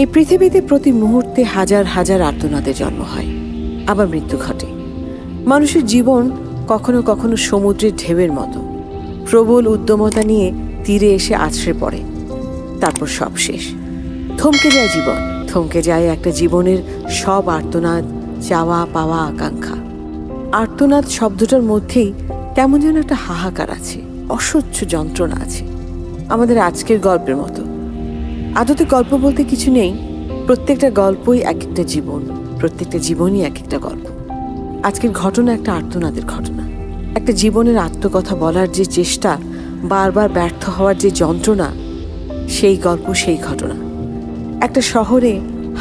এই পৃথিবীতে প্রতি মুহূর্তে হাজার হাজার আর্তনাদের জন্ম হয়, আবার মৃত্যু ঘটে। মানুষের জীবন কখনো কখনো সমুদ্রের ঢেউয়ের মতো, প্রবল উদ্যমতা নিয়ে তীরে এসে আছড়ে পড়ে, তারপর সব শেষ। থমকে যায় জীবন, থমকে যায় একটা জীবনের সব আর্তনাদ, চাওয়া পাওয়া, আকাঙ্ক্ষা। আর্তনাদ শব্দটার মধ্যেই কেমন যেন একটা হাহাকার আছে, অসহ্য যন্ত্রণা আছে। আমাদের আজকের গল্পের মতো। আদতে গল্প বলতে কিছু নেই, প্রত্যেকটা গল্পই এক একটা জীবন, প্রত্যেকটা জীবনই এক একটা গল্প। আজকের ঘটনা একটা আর্তনাদের ঘটনা, একটা জীবনের আত্মকথা বলার যে চেষ্টা, বারবার ব্যর্থ হওয়ার যে যন্ত্রণা, সেই গল্প, সেই ঘটনা। একটা শহরে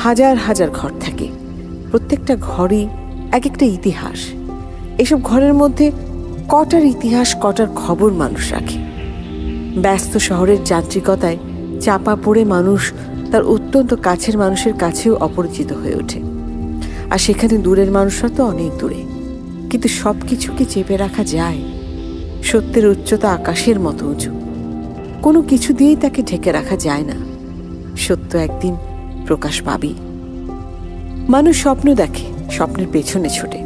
হাজার হাজার ঘর থাকে, প্রত্যেকটা ঘরই এক একটা ইতিহাস। এসব ঘরের মধ্যে কটার ইতিহাস, কটার খবর মানুষ রাখে। ব্যস্ত শহরের যান্ত্রিকতায় চাপা পড়ে মানুষ তার অত্যন্ত কাছের মানুষের কাছেও অপরিচিত হয়ে ওঠে। আর সেখানে দূরের মানুষরা তো অনেক দূরে। কিন্তু সব কিছুকে চেপে রাখা যায়? সত্যের উচ্চতা আকাশের মতো উঁচু, কোনো কিছু দিয়েই তাকে ঢেকে রাখা যায় না। সত্য একদিন প্রকাশ পাবেই। মানুষ স্বপ্ন দেখে, স্বপ্নের পেছনে ছোটে।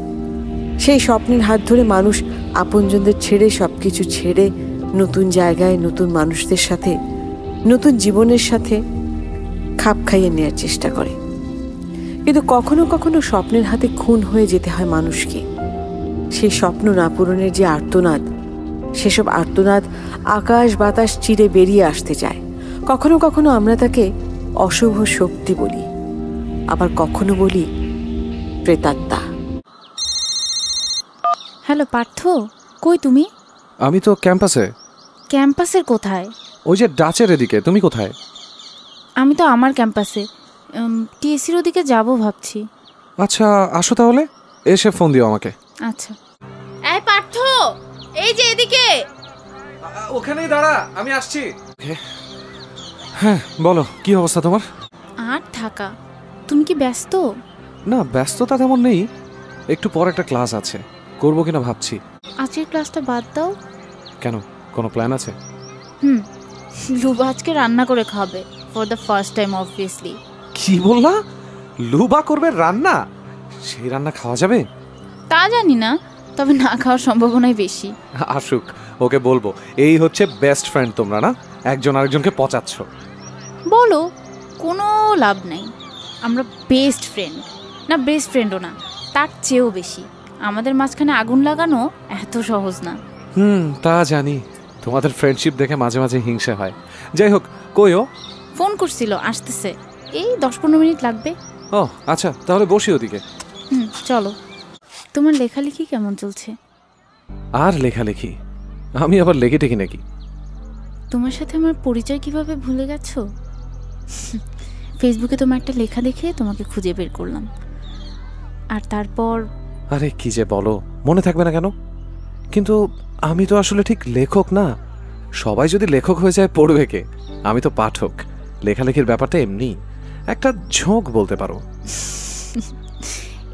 সেই স্বপ্নের হাত ধরে মানুষ আপনজনদের ছেড়ে, সবকিছু ছেড়ে নতুন জায়গায়, নতুন মানুষদের সাথে, নতুন জীবনের সাথে খাপ খাইয়ে নেওয়ার চেষ্টা করে। কিন্তু কখনো কখনো স্বপ্নের হাতে খুন হয়ে যেতে হয় মানুষকে। সেই স্বপ্ন না পূরণের যে আর্তনাদ, সেসব আর্তনাদ আকাশ বাতাস চিরে বেরিয়ে আসতে চায়। কখনো কখনো আমরা তাকে অশুভ শক্তি বলি, আবার কখনো বলি প্রেতাত্মা। হ্যালো পার্থ, কই তুমি? আমি তো ক্যাম্পাসে। ক্যাম্পাসের কোথায়? ওই যে ডাচের এদিকে। তুমি কোথায়? আমি তো আমার ক্যাম্পাসে, টিএসির ওদিকে যাব ভাবছি। আচ্ছা আসো তাহলে, এসে ফোন দিও আমাকে। আচ্ছা। এই পার্থ, এই যে এদিকে। ওখানেই দাঁড়া, আমি আসছি। হ্যাঁ বলো, কি অবস্থা তোমার? আর থাকা। তুমি কি ব্যস্ত? না ব্যস্ততা তেমন নেই, একটু পর একটা ক্লাস আছে, করবো কিনা ভাবছি। আজকের ক্লাসটা বাদ দাও। কেন, কোনো প্ল্যান আছে? লুবা আজকে রান্না করে খাবে, for the first time obviously. কি বললা? লুবা করবে রান্না? সেই রান্না খাওয়া যাবে? তা জানি না, তবে না খাওয়ার সম্ভাবনাই বেশি। আসুক, ওকে বলবো। এই হচ্ছে বেস্ট ফ্রেন্ড তোমরা, না একজন আরেকজনকে পচাচ্ছ। বলো, কোনো লাভ নেই। আমরা বেস্ট ফ্রেন্ড না, বেস্ট ফ্রেন্ডও না, তার চেয়েও বেশি। আমাদের মাঝখানে আগুন লাগানো এত সহজ না। তা জানি। তোমাদের ফ্রেন্ডশিপ দেখে মাঝে মাঝে হিংসা হয়। যাই হোক, কইও? ফোন করছিল, আসতেছে, এই 10-15 মিনিট লাগবে। ও আচ্ছা, তাহলে বসি ওদিকে। চলো। তোমার লেখালেখি কেমন চলছে? আর লেখালেখি? আমি আবার লেগে টেকি নাকি? তোমার সাথে আমার পরিচয় কিভাবে ভুলে গেছো? ফেসবুকে তোমার একটা লেখা দেখে তোমাকে খুঁজে বের করলাম, আর তারপর। আরে কি যে বলো, মনে থাকবে না কেন? কিন্তু আমি তো আসলে ঠিক লেখক না। সবাই যদি লেখক হয়ে যায় পড়বে কে? আমি তো পাঠক। লেখালেখির ব্যাপারটা এমনি একটা ঝোঁক বলতে পারো।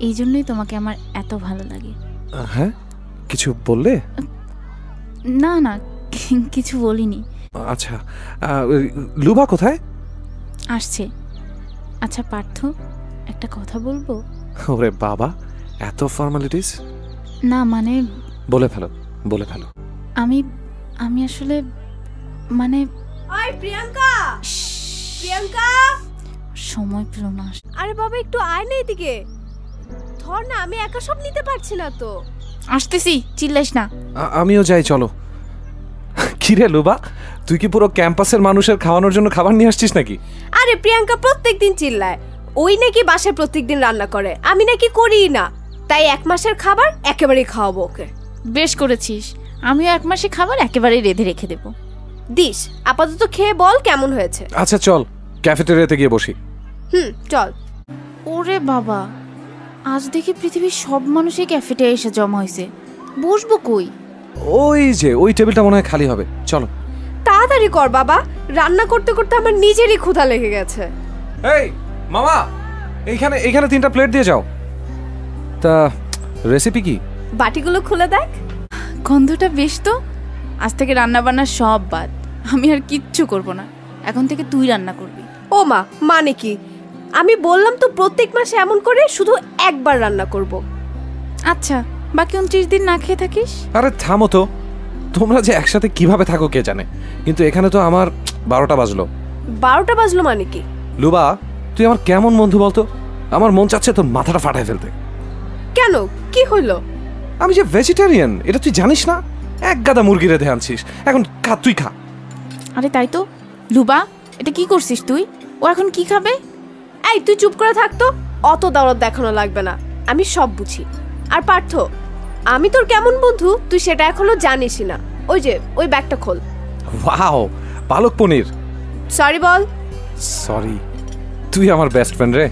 এই জন্যই তোমাকে আমার এত ভালো লাগে। হ্যাঁ, কিছু বললে? না না, কিছু বলিনি। আচ্ছা, লুবা কোথায়? আসছে। আচ্ছা পার্থ, একটা কথা বলবো? ওরে বাবা, এত ফর্মালিটিস? না মানে। বলে ফেলো, বলে ফেলো। আমি আসলে মানে। ওই প্রিয়াঙ্কা, প্রিয়াঙ্কা, সময় পেল না। আরে বাবা একটু আয় না এদিকে। ধর না, আমি একা সব নিতে পারছি না তো। আসতেছি, চিল্লাইস না। আমিও যাই, চলো। কি রে লুবা, তুই কি পুরো ক্যাম্পাসের মানুষের খাওয়ানোর জন্য খাবার নিয়ে আসছিস নাকি? আরে প্রিয়াঙ্কা প্রত্যেকদিন চিল্লায়, ওই নাকি বাসায় প্রত্যেকদিন রান্না করে, আমি নাকি করিই না। তাই 1 মাসের খাবার একেবারেই খাওয়াবো ওকে। বেশ করেছিস, আমিও 1 মাসে খাবার একেবারেই রেঁধে রেখে দেবো। দিস, আপাতত খেয়ে বল কেমন হয়েছে। আচ্ছা চল, ক্যাফেটেরিয়াতে গিয়ে বসি। চল। ওরে বাবা, আজ দেখি পৃথিবীর সব মানুষই ক্যাফেটেরিয়ায় এসে জমা হয়েছে। বসবো কই? ওই যে ওই টেবিলটা মনে হয় খালি হবে, চলো। তাড়াতাড়ি কর বাবা, রান্না করতে করতে আমার নিজেরই ক্ষুধা লেগে গেছে। এই মামা, এইখানে 3টা প্লেট দিয়ে যাও। তা রেসিপি কি? বাটিগুলো খুলে দেখ। গন্ধটা বেশ তো। আজ থেকে রান্না বান্না সব বাদ, আমি আর কিচ্ছু করব না। এখন থেকে তুই রান্না করবি। ও মা, মানে কি? আমি বললাম তো প্রত্যেক মাসে এমন করে শুধু একবার রান্না করব। আচ্ছা, বাকি 29 দিন না খেয়ে থাকিস? আরে থামো তো, তোমরা যে একসাথে কিভাবে থাকো কে জানে, কিন্তু এখানে তো আমার 12টা বাজলো। 12টা বাজলো মানে কি? লুবা, তুই আমার কেমন বন্ধু বলতো? আমার মন চাচ্ছে তোর মাথাটা ফাটায় ফেলতে। কেন, কি হইলো? আমি যে ভেজিটেরিয়ান এটা তুই জানিস না? এক গাদা মুরগি রেঁধে আনছিস, এখন খা, তুই খা। আরে তাই তো। লুবা, এটা কি করছিস তুই? ও এখন কি খাবে? এই তুই চুপ করে থাকতো, অত দরদ দেখানো লাগবে না, আমি সব বুঝি। আর পার্থ, আমি তোর কেমন বন্ধু তুই সেটা এখনো জানিসই না। ওই যে ওই ব্যাগটা খোল। ওয়াও, পালক পনির। সরি বল। সরি, তুই আমার বেস্ট ফ্রেন্ড রে।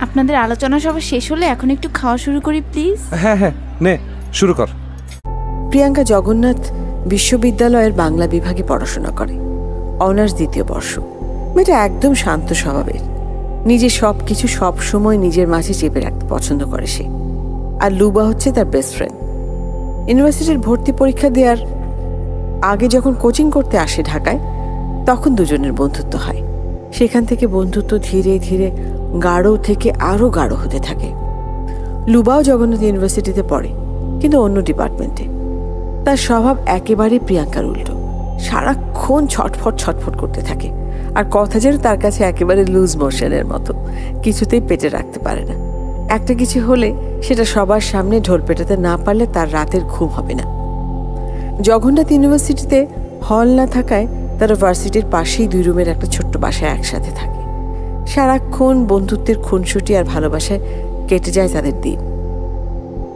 আপনাদের আলোচনা সভা শেষ হলে এখন একটু খাওয়া শুরু করি প্লিজ। হ্যাঁ হ্যাঁ, নে শুরু কর। প্রিয়াঙ্কা জগন্নাথ বিশ্ববিদ্যালয়ের বাংলা বিভাগে পড়াশোনা করে, অনার্স 2য় বর্ষ। মেয়েটা একদম শান্ত স্বভাবের, নিজের সব কিছু সব সময় নিজের মাঝে চেপে রাখতে পছন্দ করে সে। আর লুবা হচ্ছে তার বেস্ট ফ্রেন্ড। ইউনিভার্সিটির ভর্তি পরীক্ষা দেওয়ার আগে যখন কোচিং করতে আসে ঢাকায়, তখন দুজনের বন্ধুত্ব হয়। সেখান থেকে বন্ধুত্ব ধীরে ধীরে গাঢ় থেকে আরও গাঢ় হতে থাকে। লুবাও জগন্নাথ ইউনিভার্সিটিতে পড়ে, কিন্তু অন্য ডিপার্টমেন্টে। তার স্বভাব একেবারে প্রিয়াঙ্কার উল্টো, সারাক্ষণ ছটফট ছটফট করতে থাকে। আর কথা যেন তার কাছে একেবারে লুজ মোশনের মতো, কিছুতেই পেটে রাখতে পারে না। একটা কিছু হলে সেটা সবার সামনে ঢোল পেটাতে না পারলে তার রাতের ঘুম হবে না। জগন্নাথ ইউনিভার্সিটিতে হল না থাকায় তারা ভার্সিটির পাশেই 2 রুমের একটা ছোট্ট বাসায় একসাথে থাকে। সারাক্ষণ বন্ধুত্বের খুনসুটি আর ভালোবাসায় কেটে যায় তাদের দিন।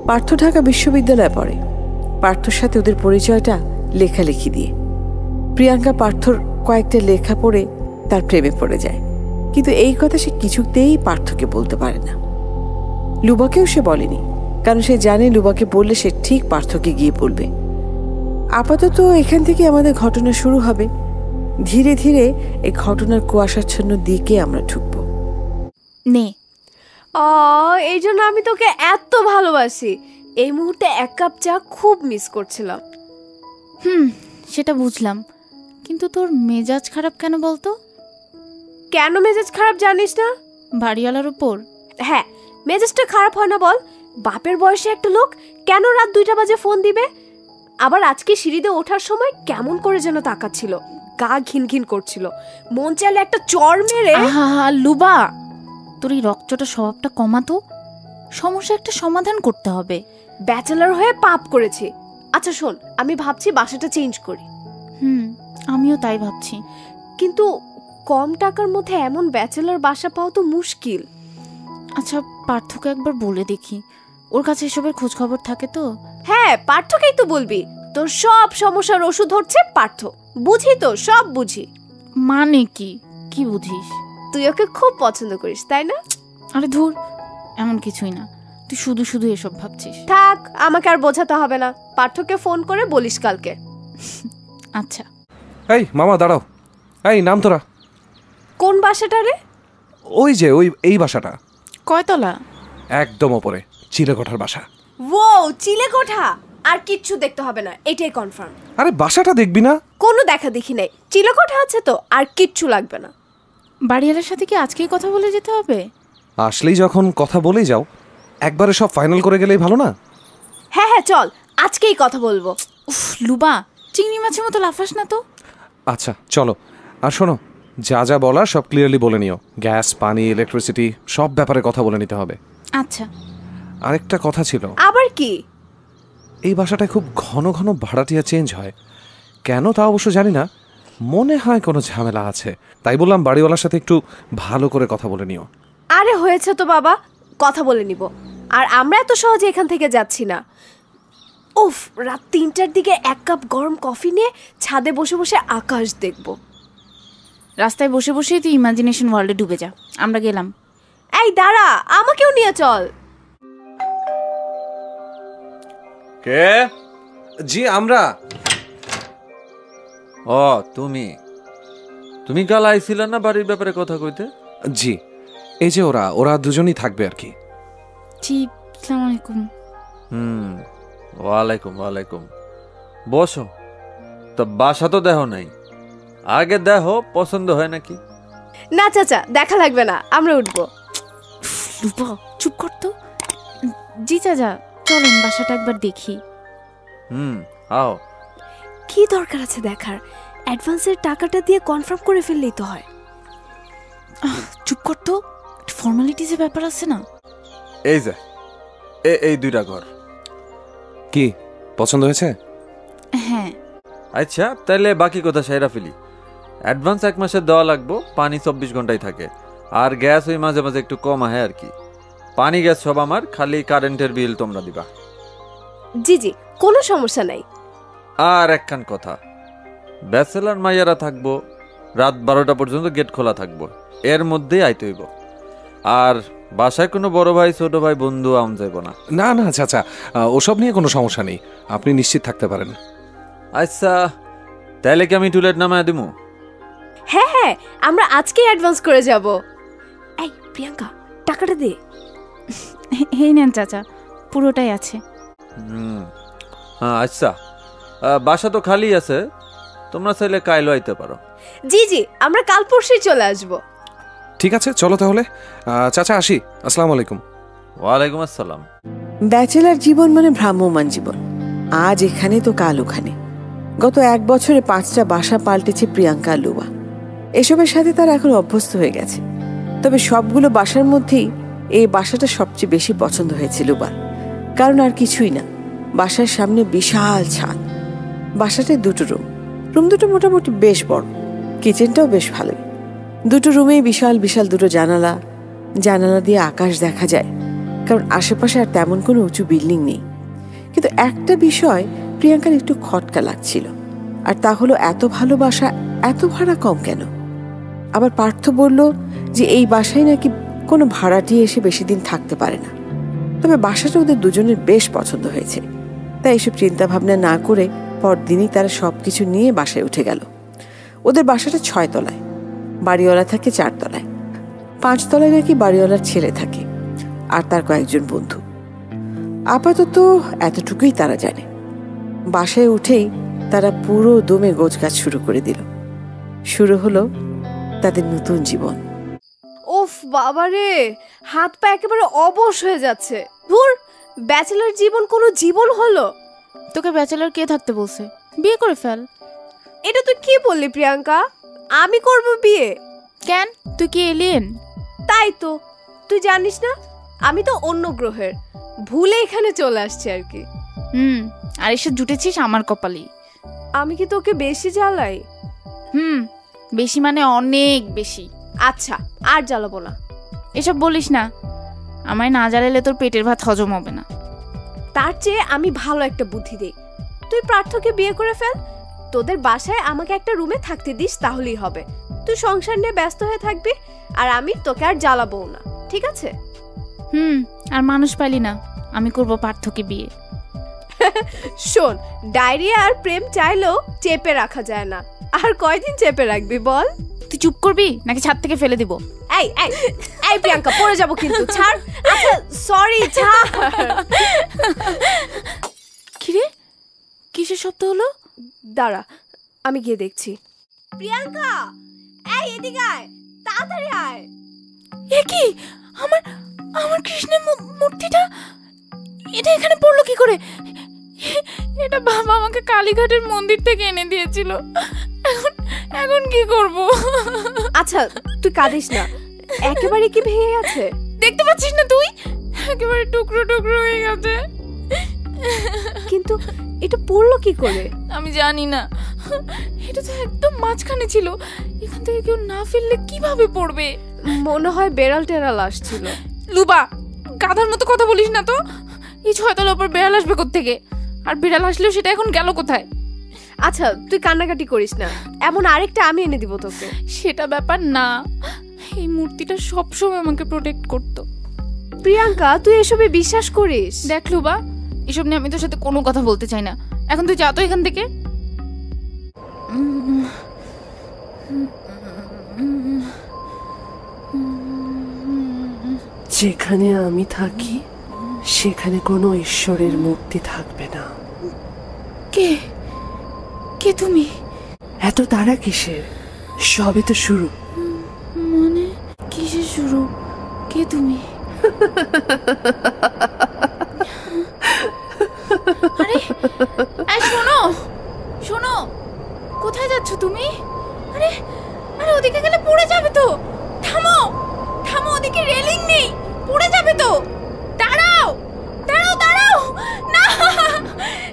পার্থ ঢাকা বিশ্ববিদ্যালয়ে পড়ে। পার্থর সাথে ওদের পরিচয়টা লেখালেখি দিয়ে। প্রিয়াঙ্কা পার্থর কয়েকটা লেখা পড়ে তার প্রেমে পড়ে যায়, কিন্তু এই কথা সে কিছুতেই পার্থকে বলতে পারে না। লুবাকেও সে বলেনি, কারণ সে জানে লুবাকে বললে সে ঠিক পার্থকে গিয়ে বলবে। আপাতত এখান থেকে আমাদের ঘটনা শুরু হবে। ধীরে ধীরে এই ঘটনার কুয়াশাচ্ছন্ন দিকে আমরা ঢুকবো। নে। এই জন্য আমি তোকে এত ভালোবাসি। এই মুহূর্তে 1 কাপ চা খুব মিস করছিলাম। সেটা বুঝলাম, কিন্তু তোর মেজাজ খারাপ কেন বলতো? কেন মেজাজ খারাপ জানিস না? বাড়িওয়ালার উপর? হ্যাঁ, মেজাজটা খারাপ হয় না বল? বাপের বয়সে একটা লোক কেন রাত 2টা বাজে ফোন দিবে? আবার আজকে সিঁড়িতে ওঠার সময় কেমন করে যেন তাকাচ্ছিল, গা ঘিন ঘিন করছিল। মন চাইলে একটা চড় মেরে। লুবা, তোর এই রকচটা স্বভাবটা কমাতো। সমস্যা একটা সমাধান করতে হবে। ব্যাচেলর হয়ে পাপ করেছি। আচ্ছা শোন, আমি ভাবছি বাসাটা চেঞ্জ করি। আমিও তাই ভাবছি, কিন্তু কম টাকার মধ্যে এমন ব্যাচেলর বাসা পাওয়া তো মুশকিল। আচ্ছা, পার্থকে একবার বলে দেখি, ওর কাছে এসবের খোঁজ খবর থাকে তো। হ্যাঁ, পার্থকেই তো বলবি। তোর সব সমস্যার ওষুধ হচ্ছে পার্থ। বুঝি তো, সব বুঝি। মানে কি? কি বুঝিস? তুই ওকে খুব পছন্দ করিস, তাই না? আরে ধুর, এমন কিছুই না। তুই শুধু শুধু এসব ভাবছিস। থাক, আমাকে আর বোঝাতে হবে না। পার্থকে ফোন করে বলিস কালকে। আচ্ছা। এই মামা দাঁড়াও, এই নাম তোরা। কোন বাসাটা রে? ওই যে এই বাসাটা। কয়তলা? একদম ওপরে, চিলেকোঠার বাসা। ও, চিলেকোঠা। আর কিচ্ছু দেখতে হবে না, এটাই কনফার্ম। আরে বাসাটা দেখবি না? কোনো দেখা দেখি নাই, চিলেকোঠা আছে তো, আর কিচ্ছু লাগবে না। বাড়িওয়ালার সাথে কি আজকেই কথা বলে যেতে হবে? আসলেই যখন কথা বলেই যাও, একবারে সব ফাইনাল করে গেলেই ভালো না? হ্যাঁ হ্যাঁ, চল আজকেই কথা বলবো। উফ লুবা, চিংড়ি মাছের মতো লাফাস না তো। আচ্ছা চলো। আর শোনো, যা যা বলার সব ক্লিয়ারলি বলে নিও। গ্যাস, পানি, ইলেকট্রিসিটি সব ব্যাপারে কথা বলে নিতে হবে। আচ্ছা। আরেকটা কথা ছিল। আবার কি? এই বাসাটায় খুব ঘন ঘন ভাড়াটিয়া চেঞ্জ হয়, কেন তা অবশ্য জানি না। মনে হয় কোনো ঝামেলা আছে, তাই বললাম বাড়িওয়ালার সাথে একটু ভালো করে কথা বলে নিও। আরে হয়েছে তো বাবা, কথা বলে নিব। আর আমরা এত সহজে এখান থেকে যাচ্ছি না। উফ, রাত 3টার দিকে 1 কাপ গরম কফি নিয়ে ছাদে বসে বসে আকাশ দেখব। রাস্তায় বসে বসেই তুই ইমাজিনেশন ওয়ার্ল্ডে ডুবে যা। আমরা গেলাম। এই দাঁড়া, আমাকেও নিয়ে চল। কে? জি আমরা। ও তুমি কাল আইছিলে না বাড়ির ব্যাপারে কথা কইতে? জি, এই যে ওরা দুজনই থাকবে আর কি। জি, আসসালামু আলাইকুম। ওয়ালাইকুম। বসো। তো বাসা তো দেহ নাই, আগে দেহ পছন্দ হয় নাকি। না চাচা, দেখা লাগবে না, আমরা উঠবো। লুপা চুপ কর তো। জি চাচা, চলেন বাসাটা একবার দেখি। আও। কি দরকার আছে দেখার? অ্যাডভান্সের টাকাটা দিয়ে কনফার্ম করে ফেললেই তো হয়। চুপ কর তো, ফর্মালিটিজের ব্যাপার আছে না। এই যে এই দুইটা ঘর। কি পছন্দ হয়েছে? হ্যাঁ। আচ্ছা, তাহলে বাকি কথা সেরা ফেলি। অ্যাডভান্স 1 মাসের দেওয়া লাগবো, পানি 24 ঘন্টায় থাকে, আর গ্যাস ওই মাঝে মাঝে একটু কম আহে আর কি। পানি গ্যাস সব আমার, খালি কারেন্টের বিল তোমরা দিবা। জি জি, কোনো সমস্যা নাই। আর একখান কথা, ব্যাচেলার মাইয়ারা থাকবো, রাত 12টা পর্যন্ত গেট খোলা থাকবো, এর মধ্যেই আইতে হইব। আর বাসায় কোনো বড় ভাই ছোট ভাই বন্ধু আম যাইব না। না না চাচা, ওসব নিয়ে কোনো সমস্যা নেই, আপনি নিশ্চিত থাকতে পারেন। আচ্ছা, তাহলে কি আমি টুলেট নামায় দিমু? হ্যাঁ হ্যাঁ, আমরা আজকেই অ্যাডভান্স করে যাব। এই প্রিয়াঙ্কা, টাকাটা দে। এই নেন চাচা, পুরোটাই আছে। হ্যাঁ আচ্ছা, বাসা তো খালি আছে, তোমরা চাইলে কাইলো আইতে পারো। জি জি, আমরা কাল পরশুই চলে আসব। ঠিক আছে, চলো তাহলে। চাচা আসি, আসসালামু আলাইকুম। ওয়ালাইকুম আসসালাম। ব্যাচেলার জীবন মানে ভ্রাম্যমান জীবন, আজ এখানে তো কাল ওখানে। গত 1 বছরে 5টা বাসা পাল্টেছে প্রিয়াঙ্কা আর লুবা। এসবের সাথে তারা এখন অভ্যস্ত হয়ে গেছে। তবে সবগুলো বাসার মধ্যেই এই বাসাটা সবচেয়ে বেশি পছন্দ হয়েছে লুবার। কারণ আর কিছুই না, বাসার সামনে বিশাল ছাদ, বাসাটায় 2টো রুম দুটো মোটামুটি বেশ বড়, কিচেনটাও বেশ ভালোই। 2টো রুমেই বিশাল বিশাল 2টো জানালা, জানালা দিয়ে আকাশ দেখা যায়, কারণ আশেপাশে আর তেমন কোনো উঁচু বিল্ডিং নেই। কিন্তু একটা বিষয় প্রিয়াঙ্কার একটু খটকা লাগছিল, আর তা হলো এত ভালো বাসা এত ভাড়া কম কেন। আবার পার্থ বলল যে এই বাসায় নাকি কোনো ভাড়াটিয়ে এসে বেশি দিন থাকতে পারে না। তবে বাসাটা ওদের দুজনের বেশ পছন্দ হয়েছে, তাই এসব চিন্তা ভাবনা না করে পরদিনই তারা সবকিছু নিয়ে বাসায় উঠে গেল। ওদের বাসাটা 6 তলায়, বাড়িওয়ালা থাকে 4 তলায়, 5 তলায় নাকি বাড়িওয়ালার ছেলে থাকে আর তার কয়েকজন বন্ধু। আপাতত এতটুকুই তারা জানে। বাসায় উঠেই তারা পুরো দমে গোছগাছ শুরু করে দিল। শুরু হলো তাদের নতুন জীবন। ওফ বাবারে, হাত পা একেবারে অবশ হয়ে যাচ্ছে। ধুর, ব্যাচেলর জীবন কোনো জীবন হলো? তোকে ব্যাচেলার কে থাকতে বলছে? বিয়ে করে ফেল। এটা তুই কি বললি প্রিয়াঙ্কা? আমি করব বিয়ে? কেন, তুই কি এলিয়েন? তাই তো, তুই জানিস না আমি তো অন্য গ্রহের, ভুলে এখানে চলে আসছি আর কি। আর এসে জুটেছিস আমার কপালি। আমি কি তোকে বেশি জ্বালাই? বেশি মানে অনেক বেশি। আচ্ছা, আর জ্বালাবো না। এসব বলিস না, আমায় না জ্বালালে তোর পেটের ভাত হজম হবে না। তার চেয়ে আমি ভালো একটা বুদ্ধি দেই, তুই পার্থকে বিয়ে করে ফেল, তোদের বাসায় আমাকে একটা রুমে থাকতে দিস, তাহলেই হবে। তুই সংসার নিয়ে ব্যস্ত হয়ে থাকবি, আর আমি তোকে আর জ্বালাবো না, ঠিক আছে? আর মানুষ পাইলি না, আমি করব পার্থকে বিয়ে। শোন, ডায়রিয়া আর প্রেম চাইলেও চেপে রাখা যায় না। আর কয়দিন চেপে রাখবি বল? তুই চুপ করবি নাকি ছাদ থেকে ফেলে দিব? এই এই এই প্রিয়াঙ্কা, পড়ে যাব কিন্তু, ছাড়। আচ্ছা সরি, ছাড়। কিরে, কিসের শব্দ হলো? দাঁড়া, আমি গিয়ে দেখছি। প্রিয়াঙ্কা, এই এদিকে আয়, তাড়াতাড়ি আয়। এ কি, আমার আমার কৃষ্ণের মূর্তিটা এটা এখানে পড়লো কি করে? এটা বাবা আমাকে কালীঘাটের মন্দির থেকে এনে দিয়েছিল। এখন কি করব? আচ্ছা তুই কাঁদিস না, একেবারে কি ভেঙে গেছে? দেখতে পাচ্ছিস না তুই, একেবারে টুকরো টুকরো হয়ে গেছে। কিন্তু এটা পড়লো কি করে? আমি জানি না, এটা তো একদম মাঝখানে ছিল, এখান থেকে কেউ না ফেললে কিভাবে পড়বে? মনে হয় বেড়াল টেরাল আসছিল। লুবা, গাধার মতো কথা বলিস না তো। এই 6 তলার উপর বেড়াল আসবে কোত্থেকে? আর বিড়াল আসলেও সেটা এখন গেল কোথায়? আচ্ছা তুই কান্নাকাটি করিস না, এমন আরেকটা আমি এনে দিব তোকে। সেটা ব্যাপার না, এই মূর্তিটা সবসময় আমাকে প্রোটেক্ট করতো। প্রিয়াঙ্কা, তুই এসবে বিশ্বাস করিস? দেখ লুবা, এসব নিয়ে আমি তোর সাথে কোনো কথা বলতে চাই না। এখন তুই যা তো এখান থেকে। যেখানে আমি থাকি সেখানে কোনো ঈশ্বরের মূর্তি থাকবে না। কে কে তুমি? এত তাড়া কিসের? সবে তো শুরু। শুরু, কে তুমি? আরে আরে শোনো শোনো, কোথায় যাচ্ছ তুমি? আরে আরে ওদিকে গেলে পড়ে যাবে তো। থামো থামো, ওদিকে রেলিং নেই, পড়ে যাবে তো। দাঁড়াও দাঁড়াও দাঁড়াও, না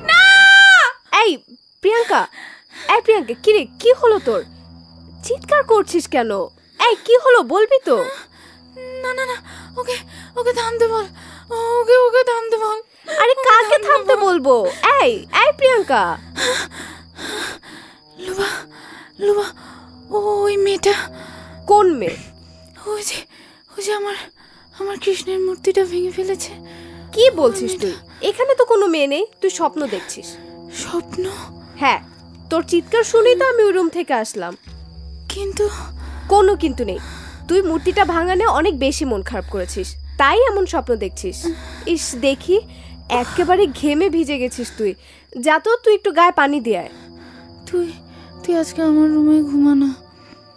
না। এই প্রিয়াঙ্কা, কি রে, কি হলো তোর? চিৎকার করছিস কেন? এই কি হলো বলবি তো? না না না, ওকে ওকে থামতে বল, ওকে ওকে থামতে বল। আরে কাকে থামতে বলবো? এই এই প্রিয়াঙ্কা। লুবা লুবা, ওই মেয়েটা। কোন মেয়ে? ওই যে আমার আমার কৃষ্ণের মূর্তিটা ভেঙে ফেলেছে। কি বলছিস তুই? এখানে তো কোনো মেয়ে নেই, তুই স্বপ্ন দেখছিস। স্বপ্ন? হ্যাঁ, তোর চিৎকার শুনেই তো আমি ওই রুম থেকে আসলাম। কিন্তু কোনো কিন্তু নেই, তুই মূর্তিটা ভাঙানে অনেক বেশি মন খারাপ করেছিস, তাই এমন স্বপ্ন দেখছিস। ইস দেখি, একেবারে ঘেমে ভিজে গেছিস তুই। যা তো, তুই একটু গায়ে পানি দিয়ে আয়। তুই তুই আজকে আমার রুমে ঘুমা না।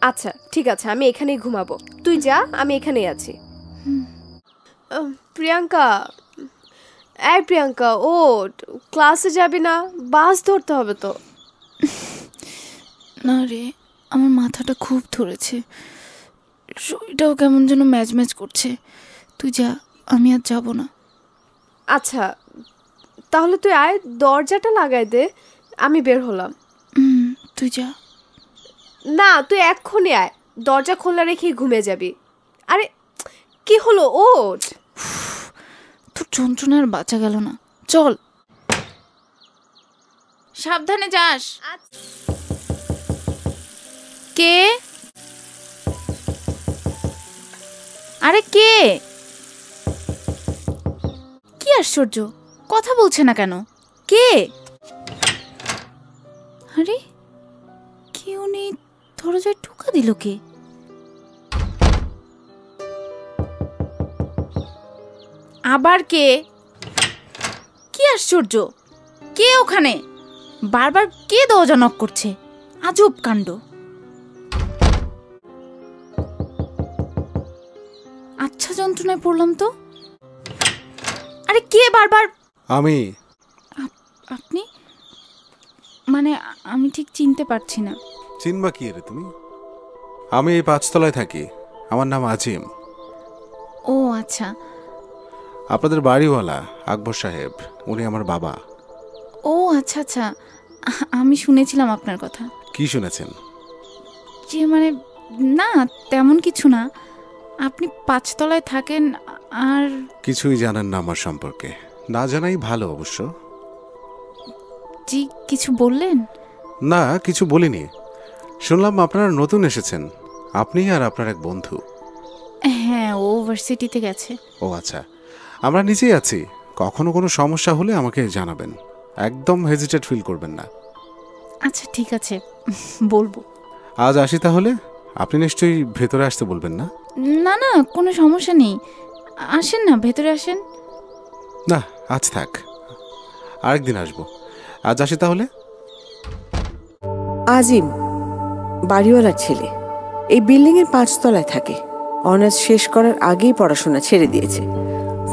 আচ্ছা ঠিক আছে, আমি এখানেই ঘুমাবো, তুই যা, আমি এখানেই আছি। প্রিয়াঙ্কা, এই প্রিয়াঙ্কা ওঠ, ক্লাসে যাবি না? বাস ধরতে হবে তো। না রে, আমার মাথাটা খুব ধরেছে, শরীরটাও কেমন যেন ম্যাচ ম্যাচ করছে। তুই যা, আমি আর যাব না। আচ্ছা তাহলে তুই আয়, দরজাটা লাগাই দে, আমি বের হলাম। তুই যা। না তুই এক্ষুনি আয়, দরজা খোলা রেখে ঘুমিয়ে যাবি। আরে কি হলো, ওঠ। তোর যন্ত্রণা আর বাঁচা গেল না, চল। সাবধানে যাস। কে? আরে কে? কি আশ্চর্য, কথা বলছে না কেন? কে? আরে কেউ নেই, দরজায় ঢোকা দিল কে? আবার কে? কি আশ্চর্য, কে ওখানে? বারবার কে দরজা নক করছে? আজব কাণ্ড। আচ্ছা যন্ত্রণায় পড়লাম তো। আরে কে বারবার? আমি। আপনি? মানে আমি ঠিক চিনতে পারছি না। চিনবা কি রে তুমি? আমি এই 5 তলায় থাকি, আমার নাম আজিম। ও আচ্ছা। আপনাদের বাড়িওয়ালা আকবর সাহেব, উনি আমার বাবা। ও আচ্ছা আচ্ছা, আমি শুনেছিলাম আপনার কথা। কি শুনেছেন? যে মানে না, তেমন কিছু না। আপনি 5 তলায় থাকেন আর কিছুই জানেন না আমার সম্পর্কে, না জানাই ভালো অবশ্য। জি কিছু বললেন? না কিছু বলিনি, শুনলাম আপনারা নতুন এসেছেন, আপনি আর আপনার এক বন্ধু। হ্যাঁ, ও ভার্সিটিতে গেছে। ও আচ্ছা, আমরা নিচেই আছি, কখনো কোনো সমস্যা হলে আমাকে জানাবেন, একদম হেজিটেট ফিল করবেন না। আচ্ছা ঠিক আছে, বলবো। আজ আসি তাহলে, আপনি নিশ্চয়ই ভেতরে আসতে বলবেন না? না না, কোনো সমস্যা নেই, আসেন না, ভেতরে আসেন। না আজ থাক, আরেকদিন আসবো, আজ আসি তাহলে। আজিম বাড়িওয়ালার ছেলে, এই বিল্ডিংয়ের 5 তলায় থাকে। অনার্স শেষ করার আগেই পড়াশোনা ছেড়ে দিয়েছে।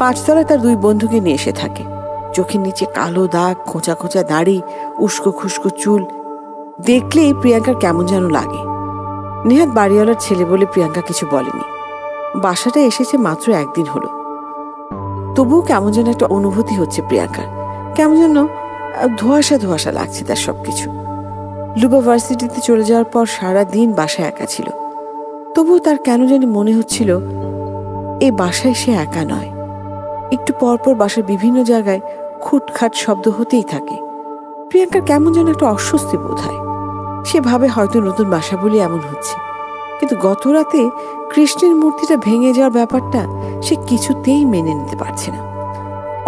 5 তলায় তার 2 বন্ধুকে নিয়ে এসে থাকে। চোখের নিচে কালো দাগ, খোঁচা খোঁচা দাড়ি, উস্কো খুস্কো চুল, দেখলেই প্রিয়াঙ্কার কেমন যেন লাগে। নেহাত বাড়িওয়ালার ছেলে বলে প্রিয়াঙ্কা কিছু বলেনি। বাসাটা এসেছে মাত্র 1 দিন হলো, তবুও কেমন যেন একটা অনুভূতি হচ্ছে প্রিয়াঙ্কার। কেমন যেন ধোঁয়াশা ধোঁয়াশা লাগছে তার সবকিছু। লুবা ভার্সিটিতে চলে যাওয়ার পর সারা দিন বাসায় একা ছিল, তবুও তার কেন জানি মনে হচ্ছিল এই বাসায় সে একা নয়। একটু পরপর বাসার বিভিন্ন জায়গায় খুটখাট শব্দ হতেই থাকে। প্রিয়াঙ্কার কেমন যেন একটা অস্বস্তি বোধ হয়। সে ভাবে হয়তো নতুন বাসা বলে এমন হচ্ছে, কিন্তু গত রাতে কৃষ্ণের মূর্তিটা ভেঙে যাওয়ার ব্যাপারটা সে কিছুতেই মেনে নিতে পারছে না।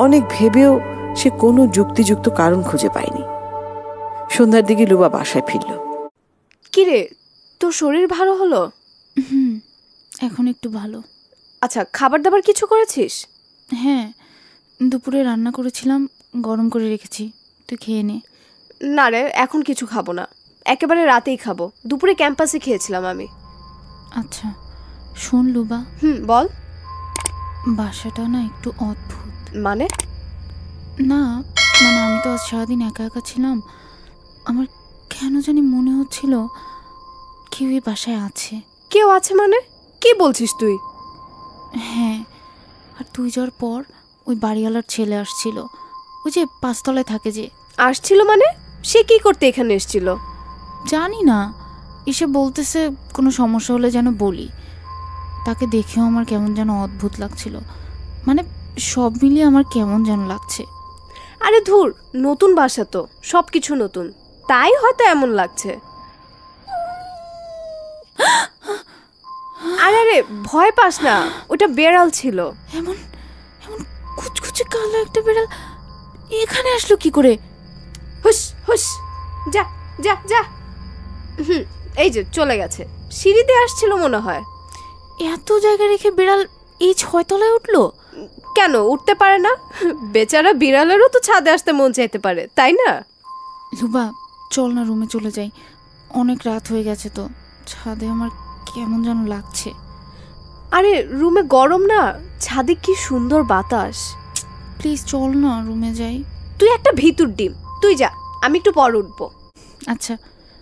অনেক ভেবেও সে কোনো যুক্তিযুক্ত কারণ খুঁজে পায়নি। সন্ধ্যার দিকে লুবা বাসায় ফিরল। কিরে, তোর শরীর ভালো হলো? এখন একটু ভালো। আচ্ছা, খাবার দাবার কিছু করেছিস? হ্যাঁ, দুপুরে রান্না করেছিলাম, গরম করে রেখেছি, তুই খেয়ে নে। না রে, এখন কিছু খাবো না, একেবারে রাতেই খাবো। দুপুরে ক্যাম্পাসে খেয়েছিলাম আমি। আচ্ছা শোন লুবা, বল। বাসাটা না একটু অদ্ভুত। মানে? না মানে আমি তো আজ সারাদিন একা একা ছিলাম, আমার কেন জানি মনে হচ্ছিল কেউ এই বাসায় আছে। কেউ আছে মানে? কি বলছিস তুই? হ্যাঁ, আর তুই যাওয়ার পর ওই বাড়িওয়ালার ছেলে আসছিল, ওই যে 5 তলায় থাকে যে। আসছিল মানে? সে কি করতে এখানে এসেছিল? জানি না, এসে বলতেছে কোনো সমস্যা হলে যেন বলি। তাকে দেখেও আমার কেমন যেন অদ্ভুত লাগছিল, মানে সব মিলিয়ে আমার কেমন যেন লাগছে। আরে ধুর, নতুন বাসা তো, সব কিছু নতুন, তাই হয়তো এমন লাগছে। আরে আরে ভয় পাস না, ওটা বেড়াল ছিল। এমন এমন কুচকুচে কালো একটা বেড়াল এখানে আসলো কি করে? হুস হুস, যা যা যা। এই যে চলে গেছে, সিঁড়িতে আসছিল মনে হয়। এত জায়গা রেখে বিড়াল এই 6 তলায় উঠলো? কেন উঠতে পারে না? বেচারা বিড়ালেরও তো ছাদে আসতে মন চাইতে পারে, তাই না? লুবা চল না, রুমে চলে যাই, অনেক রাত হয়ে গেছে তো, ছাদে আমার কেমন যেন লাগছে। আরে রুমে গরম না, ছাদে কি সুন্দর বাতাস। প্লিজ চল না, রুমে যাই। তুই একটা ভিতুর ডিম, তুই যা, আমি একটু পর উঠবো। আচ্ছা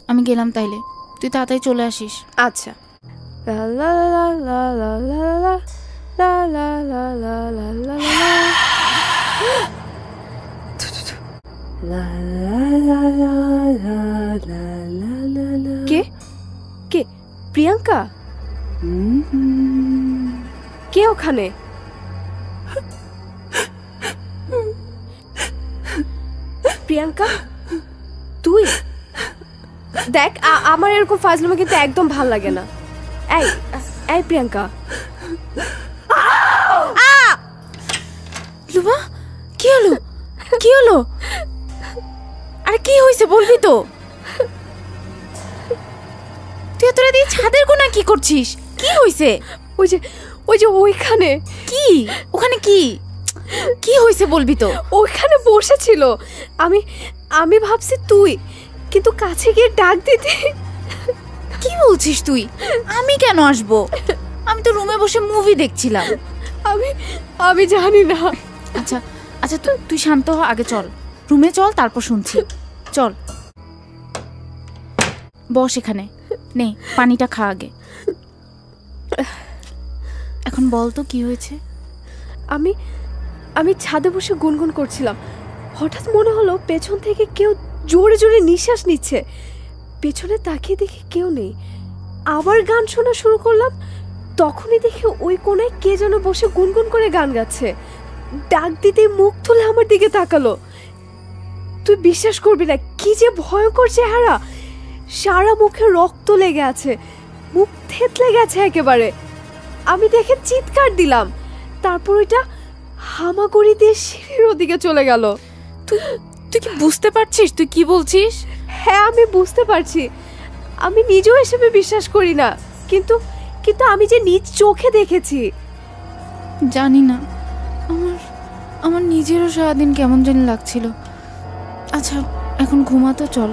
আমি গেলাম তাইলে, তুই তাড়াতাড়ি চলে আসিস। আচ্ছা। লা লা লা লা লা লা লা লা লা লা লা লা লা লা। কে কে? প্রিয়াঙ্কা? কে ওখানে? প্রিয়াঙ্কা তুই? দেখ আমার এরকম ফাজলামো কিন্তু একদম ভাল লাগে না। এই এই প্রিয়াঙ্কা। লুবা কি হলো, কি হলো? আরে কি হয়েছে বলবি তো? তুই এত রাতে ছাদের কোণা কি করছিস? কি হয়েছে? ওই যে ওইখানে। কি ওখানে? কি কি হয়েছে বলবি তো? ওইখানে বসেছিল, আমি ভাবছি তুই, কিন্তু কাছে গিয়ে ডাক দিতে। কি বলছিস তুই? আমি কেন আসবো? আমি তো রুমে বসে মুভি দেখছিলাম। আমি জানি না। আচ্ছা আচ্ছা তুই শান্ত হ, আগে চল রুমে চল, তারপর শুনছি। চল বস এখানে, নে পানিটা খা আগে। এখন বল তো কি হয়েছে? আমি ছাদে বসে গুনগুন করছিলাম, হঠাৎ মনে হলো পেছন থেকে কেউ জোরে জোরে নিঃশ্বাস নিচ্ছে। পেছনে তাকিয়ে দেখি কেউ নেই, আবার গান শোনা শুরু করলাম। তখনই দেখি ওই কোণায় কে যেন বসে গুনগুন করে গান গাচ্ছে। ডাক দিতে মুখ তুলে আমার দিকে তাকালো। তুই বিশ্বাস করবি না, কি যে ভয়ঙ্কর চেহারা, সারা মুখে রক্ত লেগে আছে, মুখ থেতলে গেছে একেবারে। আমি দেখে চিৎকার দিলাম, তারপর ওইটা হামাগুড়ি দিয়ে সিঁড়ির ওদিকে চলে গেল। তুই কি বুঝতে পারছিস তুই কি বলছিস? হ্যাঁ আমি বুঝতে পারছি, আমি নিজেও এসবে বিশ্বাস করি না, কিন্তু আমি যে নিজ চোখে দেখেছি। জানি না, আমার নিজেরও সারাদিন কেমন জানি লাগছিল। আচ্ছা এখন ঘুমাতো চল,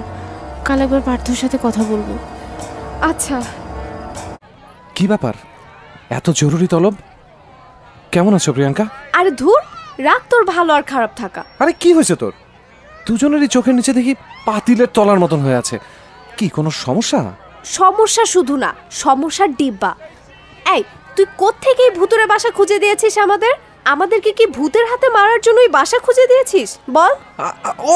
কাল একবার পার্থর সাথে কথা বলবো। আচ্ছা। কি ব্যাপার, এত জরুরি তলব? কেমন আছো প্রিয়াঙ্কা? আরে ধুর, রাগ তোর ভালো আর খারাপ থাকা। আরে কি হয়েছে তোর? দুজনেরই চোখের নিচে দেখি পাতিলের তলার মতন হয়ে আছে, কি কোনো সমস্যা? সমস্যা শুধু না, সমস্যার ডিব্বা। এই তুই কোত্থেকে এই ভূতের বাসা খুঁজে দিয়েছিস আমাদেরকে কি ভূতের হাতে মারার জন্যই বাসা খুঁজে দিয়েছিস বল? ও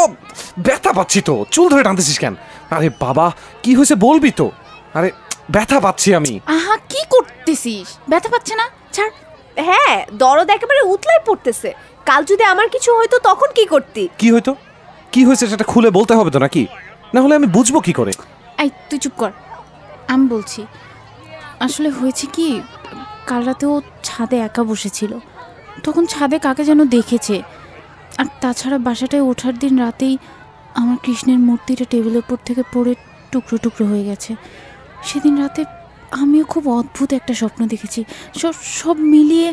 ব্যথা পাচ্ছি তো, চুল ধরে টানতেছিস কেন? আরে বাবা কি হয়েছে বলবি তো? আরে ব্যথা পাচ্ছি আমি। আহা কি করতেছিস? ব্যথা পাচ্ছে না? ছাড়। হ্যাঁ দরদ একেবারে উতলাই পড়তেছে। কাল যদি আমার কিছু হয়তো তখন কি করতি? কি হয়তো? কি হয়েছে সেটা খুলে বলতে হবে তো নাকি? না হলে আমি বুঝবো কি করে? এই তুই চুপ কর, আমি বলছি। আসলে হয়েছে কি, কাল রাতে ও ছাদে একা বসেছিল, তখন ছাদে কাকে যেন দেখেছে। আর তাছাড়া বাসাটায় ওঠার দিন রাতেই আমার কৃষ্ণের মূর্তিটা টেবিলের উপর থেকে পড়ে টুকরো টুকরো হয়ে গেছে। সেদিন রাতে আমিও খুব অদ্ভুত একটা স্বপ্ন দেখেছি। সব মিলিয়ে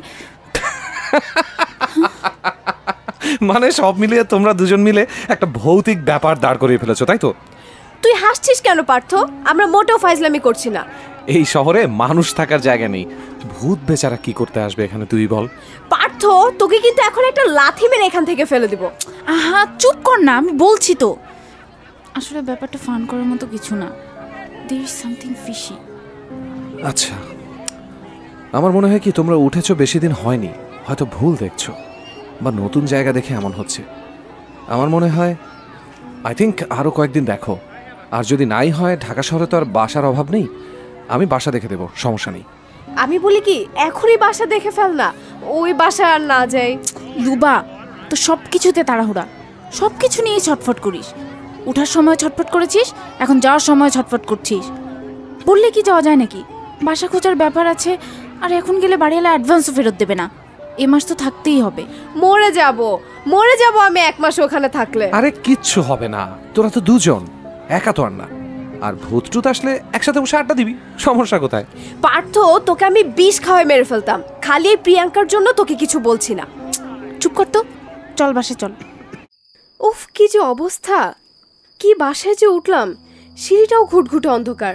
মানে সব মিলিয়ে তোমরা দুজন মিলে একটা ভৌতিক ব্যাপার দাঁড় করিয়ে ফেলেছো, তাই তো? তুই হাসছিস কেন পার্থ? আমরা মোটেও ফাইজলামি করছি না। এই শহরে মানুষ থাকার জায়গা নেই, ভূত বেচারা কি করতে আসবে এখানে তুই বল। পার্থ, তোকে কিন্তু এখন একটা লাথি মেরে এখান থেকে ফেলে দিব। আহা চুপ কর না, আমি বলছি তো। আসলে ব্যাপারটা ফান করার মতো কিছু না, দেয়ার ইজ সামথিং ফিশি। আচ্ছা, আমার মনে হয় কি তোমরা উঠেছো বেশি দিন হয়নি, হয়তো ভুল দেখছো বা নতুন জায়গা দেখে এমন হচ্ছে। আমার মনে হয় আই থিঙ্ক আরও কয়েকদিন দেখো, আর যদি নাই হয় ঢাকা শহরে তো আর বাসার অভাব নেই, আমি বাসা দেখে দেবো, সমস্যা নেই। আমি বলি কি, এখনই বাসা দেখে ফেল না, ওই বাসা আর না যাই। লুবা, তো সব কিছুতে তাড়াহুড়া, সব কিছু নিয়ে ছটফট করিস। ওঠার সময় ছটফট করেছিস, এখন যাওয়ার সময় ছটফট করছিস। বললে কি যাওয়া যায় নাকি? বাসা খোঁজার ব্যাপার আছে, আর এখন গেলে বাড়িওয়ালা অ্যাডভান্সও ফেরত দেবে না। এ মাস তো থাকতেই হবে। মরে যাব আমি 1 মাস ওখানে থাকলে। আরে কিচ্ছু হবে না, তোরা তো দুজন, একা তো আর না। আর ভূত টুত আসলে একসাথে বসে আড্ডা দিবি, সমস্যা কোথায়? পার্থ, তোকে আমি 20 খাওয়াই মেরে ফেলতাম, খালি এই প্রিয়াঙ্কার জন্য তোকে কিছু বলছি না। চুপ কর তো, চল বাসে চল। উফ, কি যে অবস্থা! কি বাসায় যে উঠলাম, সিঁড়িটাও ঘুটঘুটে অন্ধকার।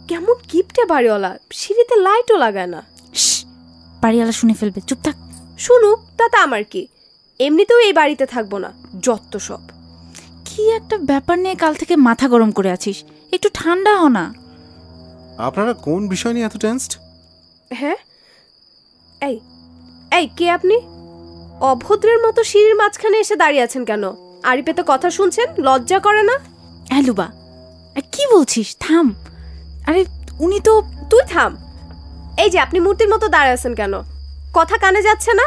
কেমন কিপটে বাড়িওয়ালা, সিঁড়িতে লাইটও লাগায় না। বাড়িওয়ালা শুনে ফেলবে, চুপ থাক। শুনুক, তাতে আমার কি, এমনিতেও এই বাড়িতে থাকবো না, যত সব। কি একটা ব্যাপার নিয়ে কাল থেকে মাথা গরম করে আছিস, একটু ঠান্ডা হ না। আপনারা কোন বিষয় নিয়ে এত টেনসড? হ্যাঁ, এই এই কে আপনি? অভদ্রের মতো সিঁড়ির মাঝখানে এসে দাঁড়িয়ে আছেন কেন? আড়ি পেতে কথা শুনছেন, লজ্জা করে না? হ্যাঁ লুবা, কি বলছিস? থাম। আরে উনি তো... তুই থাম। এই যে আপনি মূর্তির মতো দাঁড়িয়ে আছেন কেন? কথা কানে যাচ্ছে না?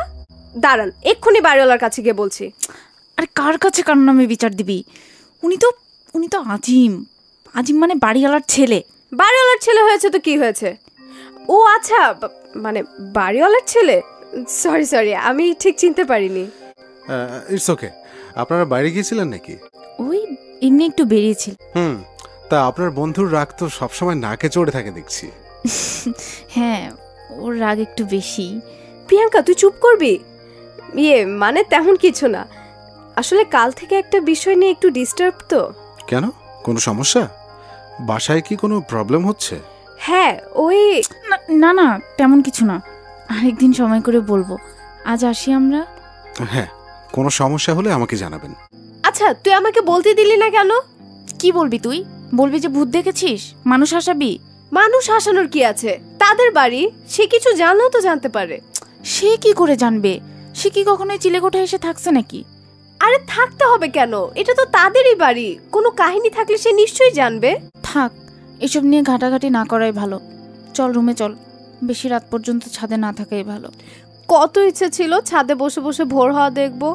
দাঁড়ান, এক্ষুনি বাড়িওয়ালার কাছে গিয়ে বলছি। আরে কার কাছে কার নামে বিচার দিবি? উনি তো আজিম মানে বাড়িওয়ালার ছেলে। বাড়িওয়ালার ছেলে হয়েছে তো কি হয়েছে? ও আচ্ছা, মানে বাড়িওয়ালার ছেলে। সরি, আমি ঠিক চিনতে পারিনি। It's okay. আপনারা বাইরে গিয়েছিলেন নাকি? ওই এমনি একটু বেরিয়েছিল। তা আপনার বন্ধুর রাগ তো সবসময় নাকে চড়ে থাকে দেখছি। হ্যাঁ, ওর রাগ একটু বেশি। প্রিয়াঙ্কা, তুই চুপ করবি? মানে তেমন কিছু না, আসলে কাল থেকে একটা বিষয় নিয়ে একটু ডিস্টার্ব তো। কেন, কোনো সমস্যা? বাসায় কি কোনো প্রবলেম হচ্ছে? হ্যাঁ, ওই না তেমন কিছু না, আরেকদিন সময় করে বলবো। আজ আসি আমরা। হ্যাঁ, কোনো সমস্যা হলে আমাকে জানাবেন। আচ্ছা, তুই আমাকে বলতে দিলি না কেন? কি বলবি তুই? বলবি যে ভূত দেখেছিস, মানুষ হাসাবি। মানুষ হাসানোর কি আছে? তাদের বাড়ি, সে কিছু জানলেও তো জানতে পারে। সে কি করে জানবে? সে কি কখনোই চিলেকোঠা এসে থাকছে নাকি? আরে থাকতে হবে কেন? এটা তো তাদেরই বাড়ি, কোনো কাহিনী থাকলে সে নিশ্চয়ই জানবে। থাক, এসব নিয়ে ঘাটাঘাটি না করাই ভালো। চল রুমে চল, বেশি রাত পর্যন্ত ছাদে না থাকাই ভালো। কত ইচ্ছে ছিল ছাদে বসে বসে ভোর হওয়া দেখবো।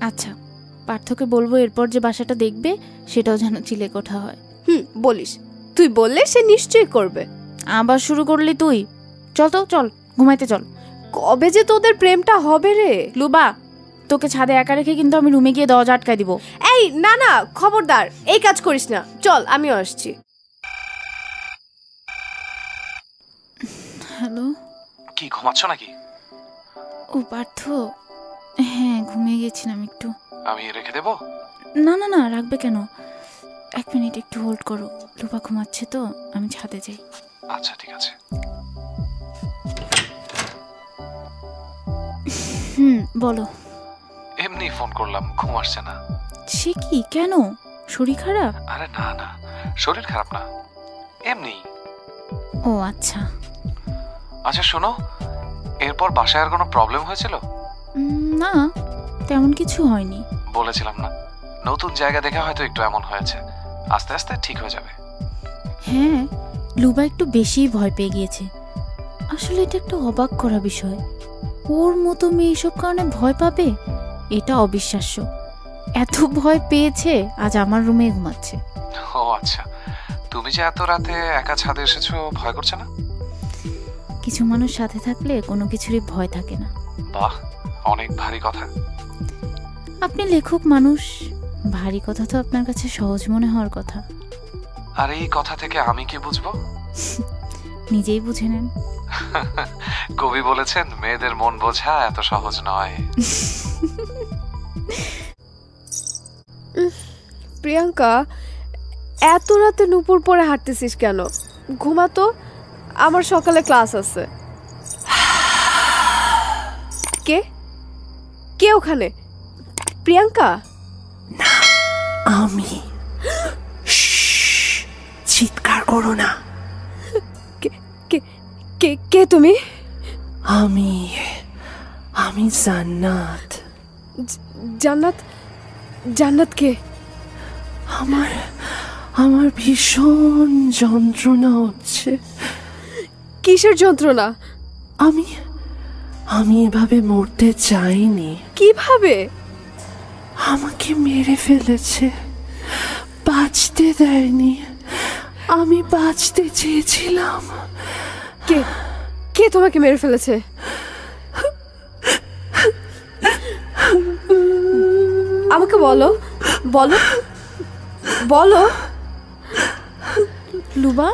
আচ্ছা, পার্থকে বলবো এরপর যে বাসাটা দেখবে সেটাও যেন চিলেকোঠা হয়। বলিস, তুই বললে সে নিশ্চয়ই করবে। আবার শুরু করলি তুই। চল ঘুমাইতে চল। কবে যে তোদের প্রেমটা হবে রে? লুবা, তোকে ছাদে একা রেখে কিন্তু আমি রুমে গিয়ে দরজা আটকায় দিব। এই না, খবরদার, এই কাজ করিস না। চল, আমিও আসছি। হ্যালো, কি ঘুমাচ্ছ নাকি? ও পার্থ, হ্যাঁ ঘুমিয়ে গেছিলাম একটু। আমি রেখে দেবো? না রাখবে কেন? 1 মিনিট একটু হোল্ড করো, লুবা ঘুমাচ্ছে তো, আমি ছাদে যাই। আচ্ছা ঠিক আছে। বলো। এমনি ফোন করলাম, ঘুম আসছে না। সে কি, কেন? শরীর খারাপ? আরে না, শরীর খারাপ না, এমনি। ও আচ্ছা। আচ্ছা শোনো, এরপর বাসায় আর কোনো প্রবলেম হয়েছিল? না, তেমন কিছু হয়নি। বলেছিলাম না, নতুন জায়গা দেখে হয়তো একটু এমন হয়েছে, আস্তে আস্তে ঠিক হয়ে যাবে। হ্যাঁ, লুবা একটু বেশিই ভয় পেয়ে গিয়েছে। আসলে এটা একটা অবাক করা বিষয়, ওর মতো মেয়ে এসব কারণে ভয় পাবে, এটা অবিশ্বাস্য। এত ভয় পেয়েছে, আজ আমার রুমে ঘুমাচ্ছে। ও আচ্ছা, তুমি যে এত রাতে একা ছাদে এসেছো, ভয় করছে না? কিছু মানুষ সাথে থাকলে কোনো কিছুরই ভয় থাকে না। বাহ, অনেক ভারী কথা। আপনি লেখক মানুষ, ভারী কথা তো আপনার কাছে সহজ মনে হওয়ার কথা। আর এই কথা থেকে আমি কি বুঝবো? নিজেই বুঝে নেন। কবি বলেছেন, মেয়েদের মন বোঝা এত সহজ নয়। প্রিয়াঙ্কা, এত রাতে নুপুর পরে হাঁটতেছিস কেন? ঘুমাতো, আমার সকালে ক্লাস আছে। ওখানে? প্রিয়াঙ্কা? আমি। চিৎকার করো না। কে কে কে তুমি? আমি আমি জান্নাত। জান্নাত? জান্নাত কে? আমার ভীষণ যন্ত্রণা হচ্ছে। কিসের যন্ত্রণা? আমি এভাবে মরতে চাইনি। কিভাবে? আমাকে মেরে ফেলেছে, বাঁচতে দেয়নি। আমি বাঁচতে চেয়েছিলাম। কে কে তোমাকে মেরে ফেলেছে? আমাকে বলো বলো বলো। লুবা,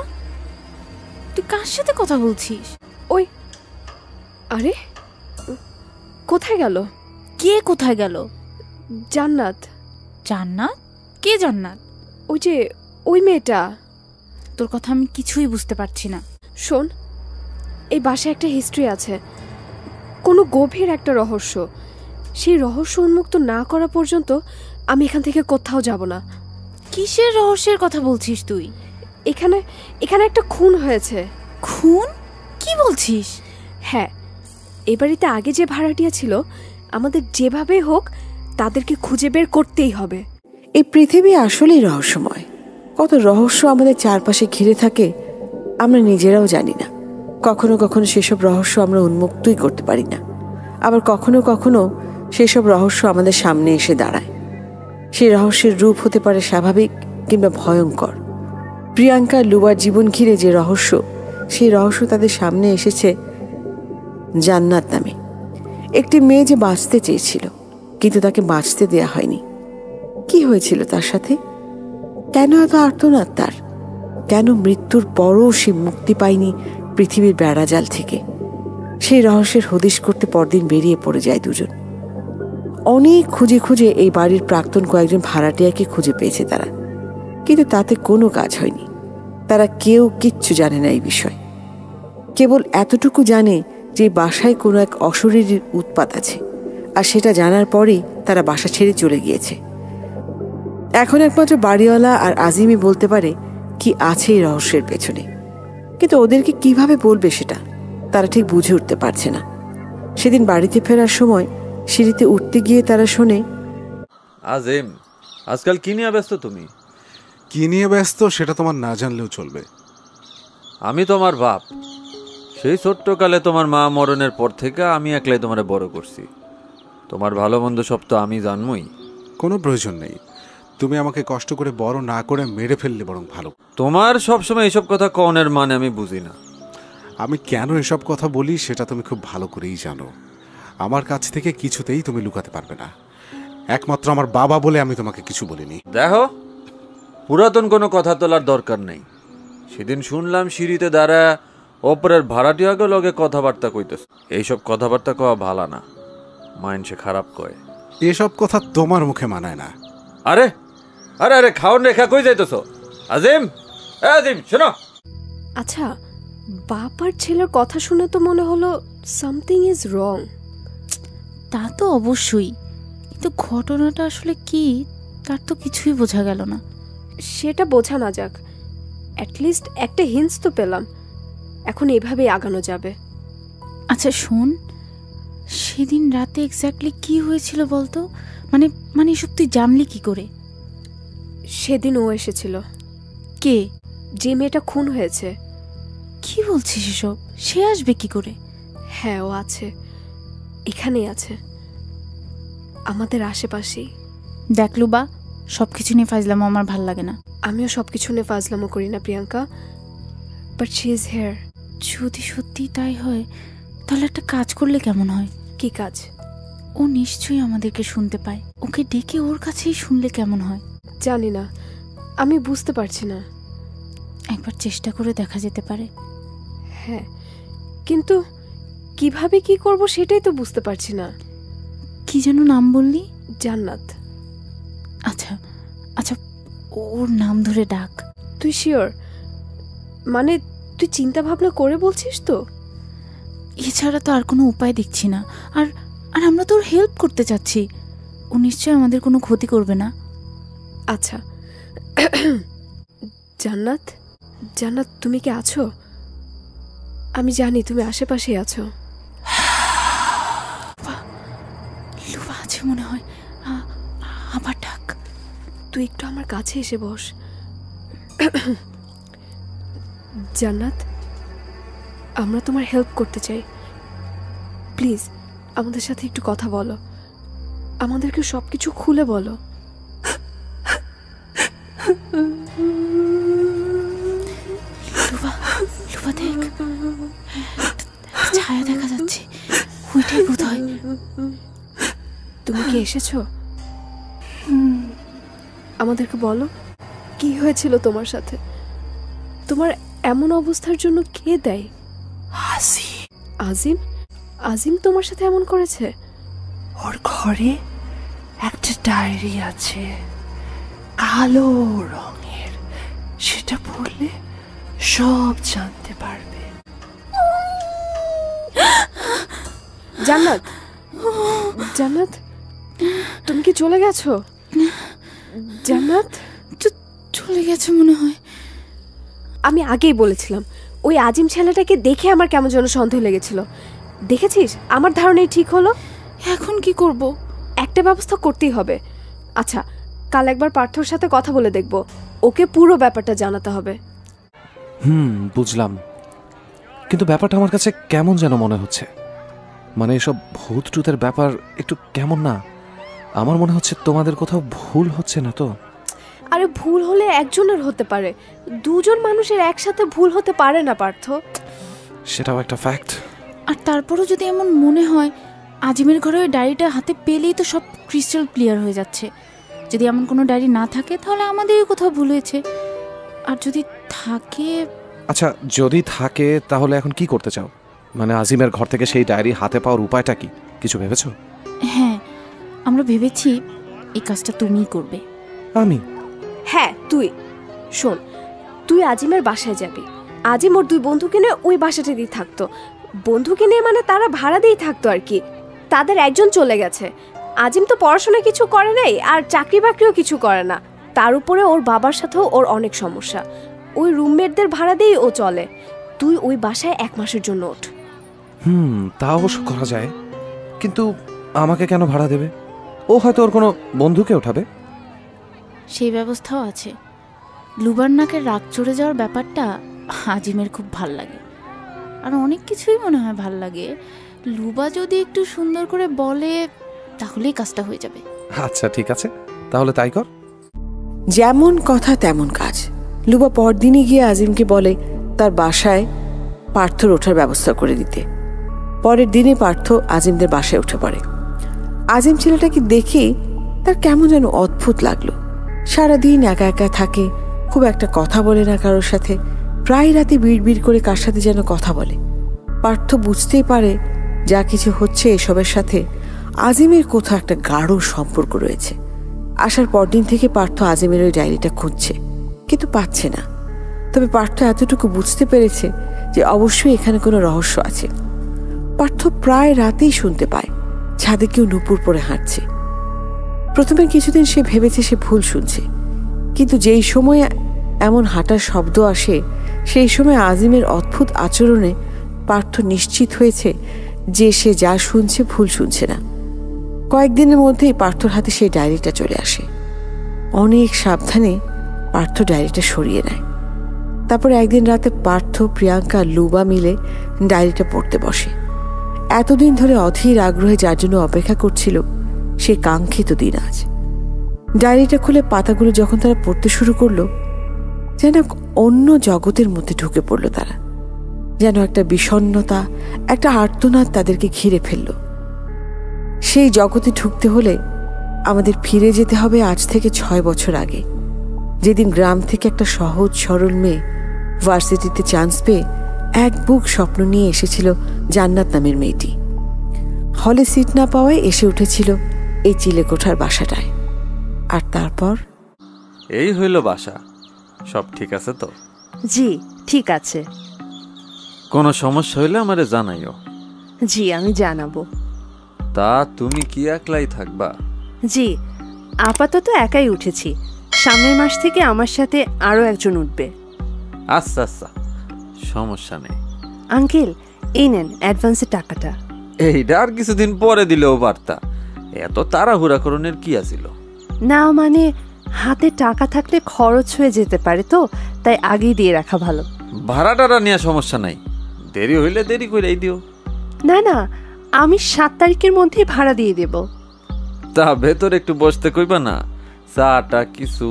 তুই কার সাথে কথা বলছিস? ওই, আরে কোথায় গেল? কে কোথায় গেল? জান্নাত। জান্নাত? কে জান্নাত? ওই মেয়েটা। তোর কথা আমি কিছুই বুঝতে পারছি না। শোন, এই বাসায় একটা হিস্ট্রি আছে, কোনো গভীর একটা রহস্য। সেই রহস্য উন্মুক্ত না করা পর্যন্ত আমি এখান থেকে কোথাও যাব না। কিসের রহস্যের কথা বলছিস তুই? এখানে একটা খুন হয়েছে। খুন? কি বলছিস? হ্যাঁ, এ বাড়িতে আগে যে ভাড়াটিয়া ছিল, আমাদের যেভাবে হোক তাদেরকে খুঁজে বের করতেই হবে। এই পৃথিবী আসলেই রহস্যময়। কত রহস্য আমাদের চারপাশে ঘিরে থাকে, আমরা নিজেরাও জানি না। কখনো কখনো সেসব রহস্য আমরা উন্মুক্তই করতে পারি না, আবার কখনো কখনো সেসব রহস্য আমাদের সামনে এসে দাঁড়ায়। সেই রহস্যের রূপ হতে পারে স্বাভাবিক কিংবা ভয়ঙ্কর। প্রিয়াঙ্কা লুবার জীবন ঘিরে যে রহস্য, সেই রহস্য তাদের সামনে এসেছে জান্নাত নামে একটি মেয়ে, যে বাঁচতে চেয়েছিল কিন্তু তাকে বাঁচতে দেয়া হয়নি। কি হয়েছিল তার সাথে? কেন এত আর্তনাদ তার? কেন মৃত্যুর পরও সে মুক্তি পায়নি পৃথিবীর বেড়াজাল থেকে? সেই রহস্যের হদিশ করতে পরদিন বেরিয়ে পড়ে যায় দুজন। অনেক খুঁজে খুঁজে এই বাড়ির প্রাক্তন কয়েকজন ভাড়াটিয়াকে খুঁজে পেয়েছে তারা, কিন্তু তাতে কোনো কাজ হয়নি। তারা কেউ কিচ্ছু জানে না এই বিষয়। কেবল এতটুকু জানে যে বাসায় কোনো এক অশরীরীর উৎপাত আছে, আর সেটা জানার পরেই তারা বাসা ছেড়ে চলে গিয়েছে। এখন একমাত্র বাড়িওয়ালা আর আজিমই বলতে পারে কি আছে এই রহস্যের পেছনে, কিন্তু ওদেরকে কিভাবে বলবে সেটা তারা ঠিক বুঝে উঠতে পারছে না। সেদিন বাড়িতে ফেরার সময় সিঁড়িতে উঠতে গিয়ে তারা শোনে, আজিম, আজকাল কি নিয়ে ব্যস্ত তুমি? কি নিয়ে ব্যস্ত সেটা তোমার না জানলেও চলবে। আমি তোমার বাপ। সেই ছোট্টকালে তোমার মা মরণের পর থেকে আমি একলাই তোমারে বড় করছি। তোমার ভালো মন্দ সব তো আমি জানবই। কোনো প্রয়োজন নেই, তুমি আমাকে কষ্ট করে বড় না করে মেরে ফেললে বরং ভালো। তোমার সবসময় এইসব কথা কনের মানে আমি বুঝি না। আমি কেন এসব কথা বলি সেটা তুমি খুব ভালো করেই জানো। আমার কাছ থেকে কিছুতেই তুমি লুকাতে পারবে না। একমাত্র আমার বাবা বলে আমি তোমাকে কিছু বলিনি। দেখো, পুরাতন কোনো কথা তোলার দরকার নেই। সেদিন শুনলাম সিঁড়িতে দাঁড়া ওপরের ভাড়াটিয়াকে লগে কথাবার্তা কইতেছ। এইসব কথাবার্তা কওয়া ভালো না, মাইন্ডসে খারাপ কয়। এসব কথা তোমার মুখে মানায় না। আরে আরে আরে খাওয়ান রেখা কই যাইতেছ? আজিম, আজিম শোনো। আচ্ছা, বাপ আর ছেলের কথা শুনে তো মনে হলো সামথিং ইজ রং। তা তো অবশ্যই, কিন্তু ঘটনাটা আসলে কি তার তো কিছুই বোঝা গেল না। সেটা বোঝা না যাক, অ্যাটলিস্ট একটা হিন্টস তো পেলাম। এখন এভাবেই আগানো যাবে। আচ্ছা শোন, সেদিন রাতে এক্স্যাক্টলি কি হয়েছিল বলতো? মানে মানে এসব তুই জানলি কি করে? সেদিন ও এসেছিল। কে? যে মেয়েটা খুন হয়েছে। কি বলছিস এসব? সে আসবে কি করে? হ্যাঁ, ও আছে, এখানেই আছে, আমাদের আশেপাশেই। দেখ লুবা, সবকিছু নিয়ে ফাজলামো আমার ভাল লাগে না। আমিও সবকিছু নিয়ে ফাজলামো করি না Priyanka, but she is here. যদি সত্যি তাই হয় তাহলে একটা কাজ করলে কেমন হয়? কি কাজ? ও নিশ্চয়ই আমাদেরকে শুনতে পায়, ওকে ডেকে ওর কাছেই শুনলে কেমন হয়? জানি না, আমি বুঝতে পারছি না। একবার চেষ্টা করে দেখা যেতে পারে। হ্যাঁ, কিন্তু কিভাবে কি করব সেটাই তো বুঝতে পারছি না। কি যেন নাম বললি? জান্নাত। আচ্ছা আচ্ছা, ওর নাম ধরে ডাক। তুই শিওর? মানে তুই চিন্তা ভাবনা করে বলছিস তো? এছাড়া তো আর কোনো উপায় দেখছি না। আর আর আমরা তো ওর হেল্প করতে চাচ্ছি। ও নিশ্চয় আমাদের কোনো ক্ষতি করবে না। আচ্ছা জান্নাত, জান্নাত তুমি কি আছো? আমি জানি তুমি আশেপাশেই আছো। লুবা আছে মনে হয়, আবার ডাক। তুই একটু আমার কাছে এসে বস। জান্নাত, আমরা তোমার হেল্প করতে চাই, প্লিজ আমাদের সাথে একটু কথা বলো, আমাদেরকে সবকিছু খুলে বলো। লুবা, লুবা দেখ, ছায়া দেখা যাচ্ছে, ওইটাই বোধ হয়। তুমি কি এসেছো? আমাদেরকে বলো কি হয়েছিল তোমার সাথে? তোমার এমন অবস্থার জন্য কে দেয়? আজিম? আজিম তোমার সাথে এমন করেছে? ওর ঘরে একটা ডায়েরি আছে, কালো রঙের, সেটা পড়লে সব জানতে পারবে। জান্নাত, জান্নাত তুমি কি চলে গেছো? জান্নাত চলে গেছে মনে হয়। আমি আগেই বলেছিলাম, ওই আজিম ছেলেটাকে দেখে আমার কেমন যেন সন্দেহ লেগেছিল। দেখেছিস, আমার ধারণাই ঠিক হলো। এখন কি করব? একটা ব্যবস্থা করতেই হবে। আচ্ছা, কাল একবার পার্থর সাথে কথা বলে দেখব, ওকে পুরো ব্যাপারটা জানাতে হবে। বুঝলাম, কিন্তু ব্যাপারটা আমার কাছে কেমন যেন মনে হচ্ছে। মানে এসব ভূত টুতের ব্যাপার একটু কেমন না? আমার মনে হচ্ছে তোমাদের কোথাও ভুল হচ্ছে না তো? আরে ভুল হলে একজনের হতে পারে, দুজন মানুষের একসাথে ভুল হতে পারে না পার্থ। সেটাও একটা ফ্যাক্ট। আর তারপরও যদি এমন মনে হয়, আজিমের ঘরে ওই ডায়েরিটা হাতে পেলেই তো সব ক্রিস্টাল ক্লিয়ার হয়ে যাচ্ছে। যদি এমন কোনো ডায়েরি না থাকে তাহলে আমাদেরই কোথাও ভুল হয়েছে। আর যদি থাকে... আচ্ছা, যদি থাকে তাহলে এখন কি করতে চাও? মানে আজিমের ঘর থেকে সেই ডায়েরি হাতে পাওয়ার উপায়টা কি? কিছু ভেবেছো? হ্যাঁ, আমরা ভেবেছি এই কাজটা তুমিই করবে। আমি? হ্যাঁ তুই। শোন, তুই আজিমের বাসায় যাবি। আজিম ওর দুই বন্ধুকে নিয়ে ওই বাসাটা দিয়ে থাকতো। বন্ধুকে নিয়ে মানে তারা ভাড়া দিয়ে থাকতো আর কি। তাদের একজন চলে গেছে। আজিম তো পড়াশোনা কিছু করে নাই, আর চাকরি বাকরিও কিছু করে না। তার উপরে ওর বাবার সাথেও ওর অনেক সমস্যা। ওই রুমমেটদের ভাড়া দিয়েই ও চলে। তুই ওই বাসায় 1 মাসের জন্য ওঠ। তা অবশ্য করা যায়, কিন্তু আমাকে কেন ভাড়া দেবে? ও হয়তো ওর কোনো বন্ধুকে ওঠাবে। সেই ব্যবস্থাও আছে। লুবার নাকের রাগ চড়ে যাওয়ার ব্যাপারটা আজিমের খুব ভাল লাগে, আর অনেক কিছুই মনে হয় ভাল লাগে। লুবা যদি একটু সুন্দর করে বলে তাহলেই কাজটা হয়ে যাবে। আচ্ছা ঠিক আছে, তাহলে তাই কর। যেমন কথা তেমন কাজ। লুবা পরদিনই গিয়ে আজিমকে বলে তার বাসায় পার্থর ওঠার ব্যবস্থা করে দিতে। পরের দিনে পার্থ আজিমদের বাসায় উঠে পড়ে। আজিম ছেলেটাকে দেখে তার কেমন যেন অদ্ভুত লাগলো। সারাদিন একা একা থাকে, খুব একটা কথা বলে না কারোর সাথে, প্রায় রাতে বিড়বিড় করে কার সাথে যেন কথা বলে। পার্থ বুঝতেই পারে যা কিছু হচ্ছে এসবের সাথে আজিমের কোথাও একটা গাঢ় সম্পর্ক রয়েছে। আসার পরদিন থেকে পার্থ আজিমের ওই ডায়েরিটা খুঁজছে, কিন্তু পাচ্ছে না। তবে পার্থ এতটুকু বুঝতে পেরেছে যে অবশ্যই এখানে কোনো রহস্য আছে। পার্থ প্রায় রাতেই শুনতে পায় ছাদে কেউ নুপুর পরে হাঁটছে। প্রথমে কিছুদিন সে ভেবেছে সে ভুল শুনছে, কিন্তু যেই সময় এমন হাঁটার শব্দ আসে সেই সময় আজিমের অদ্ভুত আচরণে পার্থ নিশ্চিত হয়েছে যে সে যা শুনছে ভুল শুনছে না। কয়েকদিনের মধ্যেই পার্থর হাতে সেই ডায়েরিটা চলে আসে। অনেক সাবধানে পার্থ ডায়েরিটা সরিয়ে নেয়। তারপর একদিন রাতে পার্থ, প্রিয়াঙ্কা, লুবা মিলে ডায়েরিটা পড়তে বসে। এতদিন ধরে অধীর আগ্রহে যার জন্য অপেক্ষা করছিল সে কাঙ্ক্ষিত দিন আজ। ডায়েরিটা খুলে পাতাগুলো যখন তারা পড়তে শুরু করলো, যেন অন্য জগতের মধ্যে ঢুকে পড়ল তারা। যেন একটা বিষণ্ণতা, একটা আর্তনাদ তাদেরকে ঘিরে ফেলল। সেই জগতে ঢুকতে হলে আমাদের ফিরে যেতে হবে আজ থেকে 6 বছর আগে, যেদিন গ্রাম থেকে একটা সহজ সরল মেয়ে ভার্সিটিতে চান্স পেয়ে এক বুক স্বপ্ন নিয়ে এসেছিল জান্নাত নামের মেয়েটি। হলে সিট না পাওয়ায় এসে উঠেছিল এই চিলেকোঠার বাসাটায়। আর তারপর এই হইল বাসা। সব ঠিক আছে তো? জি ঠিক আছে। কোনো সমস্যা হইলে আমারে জানাইও। জি আমি জানাবো। তা তুমি কি একলাই থাকবা? জি, আপাতত একাই উঠেছি। সামনের মাস থেকে আমার সাথে আরও একজন উঠবে। আচ্ছা আচ্ছা, সমস্যা নেই। আঙ্কেল, এই নেন অ্যাডভান্সের টাকাটা। এইটা আর কিছুদিন পরে দিলেও পারতা, এত তাড়াহুড়া করণের কি আছিল? না মানে হাতে টাকা থাকলে খরচ হয়ে যেতে পারে, তো তাই আগেই দিয়ে রাখা ভালো। ভাড়া টাড়া নেওয়া সমস্যা নাই, দেরি হইলে দেরি করেই দিও। না না, আমি 7 তারিখের মধ্যেই ভাড়া দিয়ে দেব। তা ভেতর একটু বসতে কইবা না, চাটা কিছু?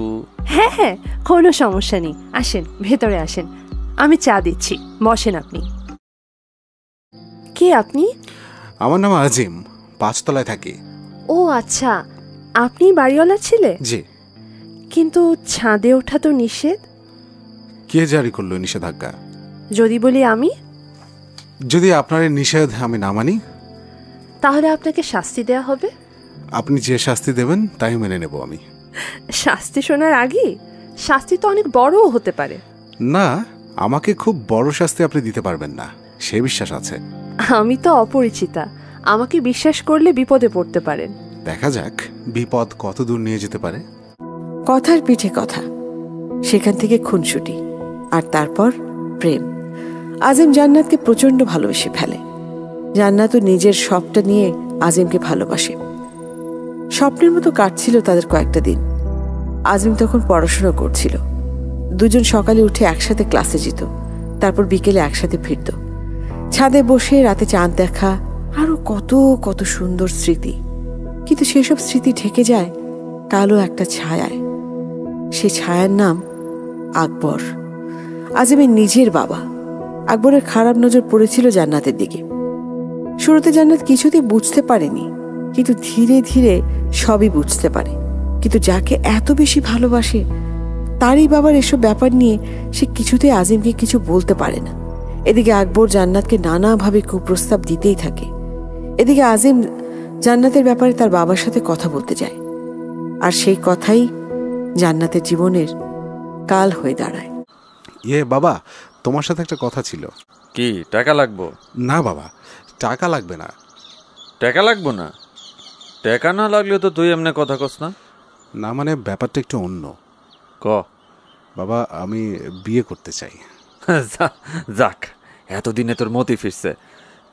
হ্যাঁ হ্যাঁ, কোনো সমস্যা নেই, আসেন ভেতরে আসেন, আমি চা দিচ্ছি, বসেন আপনি। কে আপনি? আমার নাম আজিম, 5 তলায় থাকি। ও আচ্ছা, আপনি বাড়িওয়ালা ছেলে? জি। কিন্তু ছাদে ওঠা তো নিষেধ। কে জারি করলো নিষেধাজ্ঞা? যদি বলি আমি? যদি আপনার এই নিষেধ আমি না মানি, তাহলে আপনাকে শাস্তি দেয়া হবে। আপনি যে শাস্তি দেবেন তাই মেনে নেব আমি। শাস্তি শোনার আগে শাস্তি তো অনেক বড়ও হতে পারে। না, আমাকে খুব বড় শাস্তি আপনি দিতে পারবেন না, সে বিশ্বাস আছে। আমি তো অপরিচিতা, আমাকে বিশ্বাস করলে বিপদে পড়তে পারেন। দেখা যাক বিপদ কত দূর নিয়ে যেতে পারে। কথার পিঠে কথা, সেখান থেকে খুনসুটি, আর তারপর প্রেম। আজিম জান্নাতকে প্রচণ্ড ভালোবেসে ফেলে। জান্নাতও নিজের সবটা নিয়ে আজিমকে ভালোবাসে। স্বপ্নের মতো কাটছিল তাদের কয়েকটা দিন। আজিম তখন পড়াশোনা করছিল। দুজন সকালে উঠে একসাথে ক্লাসে যেত, তারপর বিকেলে একসাথে ফিরত। ছাদে বসে রাতে চাঁদ দেখা, আরো কত কত সুন্দর স্মৃতি। কিন্তু সেসব স্মৃতি ঢেকে যায় কালো একটা ছায়ায়। সে ছায়ার নাম আকবর, আজিমের নিজের বাবা। আকবরের খারাপ নজর পড়েছিল জান্নাতের দিকে। শুরুতে জান্নাত কিছুতেই বুঝতে পারেনি, কিন্তু ধীরে ধীরে সবই বুঝতে পারে। কিন্তু যাকে এত বেশি ভালোবাসে তারই বাবার এসব ব্যাপার নিয়ে সে কিছুতেই আজিমকে কিছু বলতে পারে না। এদিকে আকবর জান্নাতকে নানাভাবে কুপ্রস্তাব দিতেই থাকে। এদিকে আজিম জান্নাতের ব্যাপারে তার বাবার সাথে কথা বলতে যায়, আর সেই কথাই জান্নাতের জীবনের কাল হয়ে দাঁড়ায়। বাবা, তোমার সাথে একটা কথা ছিল। কি টাকা লাগবো? না বাবা, টাকা লাগবে না। টাকা লাগবো না? টাকা না লাগলে তো তুই এমনি কথা কস না। না মানে ব্যাপারটা একটু অন্য। ক বাবা, আমি বিয়ে করতে চাই। যাক, এতদিনে তোর মতি ফিরছে।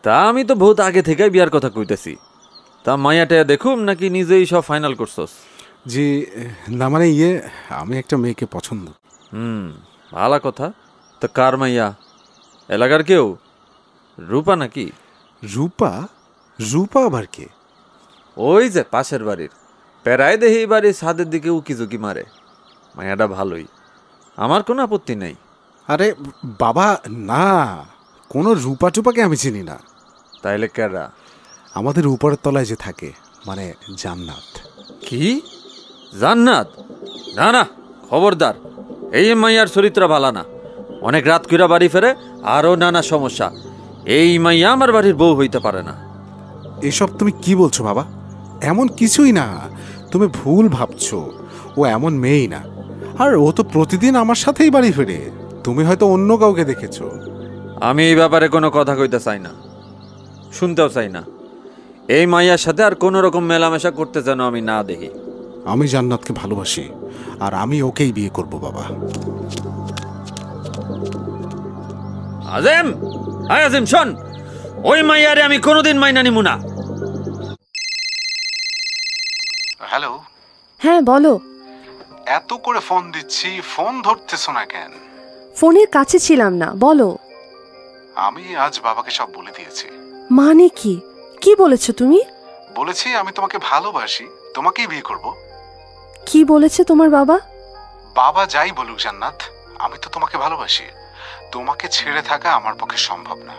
তা আমি তো বহুত আগে থেকে বিয়ার কথা কইতেছি। তা মাইয়াটা দেখুম নাকি নিজেই সব ফাইনাল করছস? জি না মানে আমি একটা মেয়েকে পছন্দ। ভালো কথা। তা কার মাইয়া? এলাকার কেউ? রূপা নাকি? রূপা? রূপা আবার কে? ওই যে পাশের বাড়ির, পেরায় দেহি বাড়ির ছাদের দিকে উকি ঝুঁকি মারে। মাইয়াটা ভালোই, আমার কোনো আপত্তি নেই। আরে বাবা না, কোনো রূপা টুপাকে আমি চিনি না। তাইলে কেরা? আমাদের উপরের তলায় যে থাকে, মানে জান্নাত। কি জান্নাত? না না, খবরদার, এই মাইয়ার চরিত্র ভালো না। অনেক রাত কইরা বাড়ি ফেরে, আরও নানা সমস্যা। এই মাইয়া আমার বাড়ির বউ হইতে পারে না। এসব তুমি কি বলছো বাবা? এমন কিছুই না, তুমি ভুল ভাবছো। ও এমন মেয়েই না। আর ও তো প্রতিদিন আমার সাথেই বাড়ি ফেরে। তুমি হয়তো অন্য কাউকে দেখেছো। আমি এই ব্যাপারে কোনো কথা কইতে চাই না, শুনতেও চাই না। এই মাইয়ার সাথে আর কোনো রকম মেলামেশা করতে যেন আমি না দেখি। আমি জান্নাতকে ভালোবাসি, আর আমি ওকেই বিয়ে করব বাবা। আজিম, আয় আজিম শোন, ওই মাইয়ারে আমি কোনোদিন মাইনা নিমু না। হ্যালো। হ্যাঁ বলো। এত করে ফোন দিচ্ছি, ফোন ধরতেছো না কেন? ফোনের কাছে ছিলাম না, বলো। আমি আজ বাবাকে সব বলে দিয়েছি। মানে কি? কি বলেছো তুমি? বলেছি আমি তোমাকে ভালোবাসি, তোমাকেই বিয়ে করব। কি বলেছে তোমার বাবা? বাবা যাই বলুক জান্নাত, আমি তো তোমাকে ভালোবাসি। তোমাকে ছেড়ে থাকা আমার পক্ষে সম্ভব না।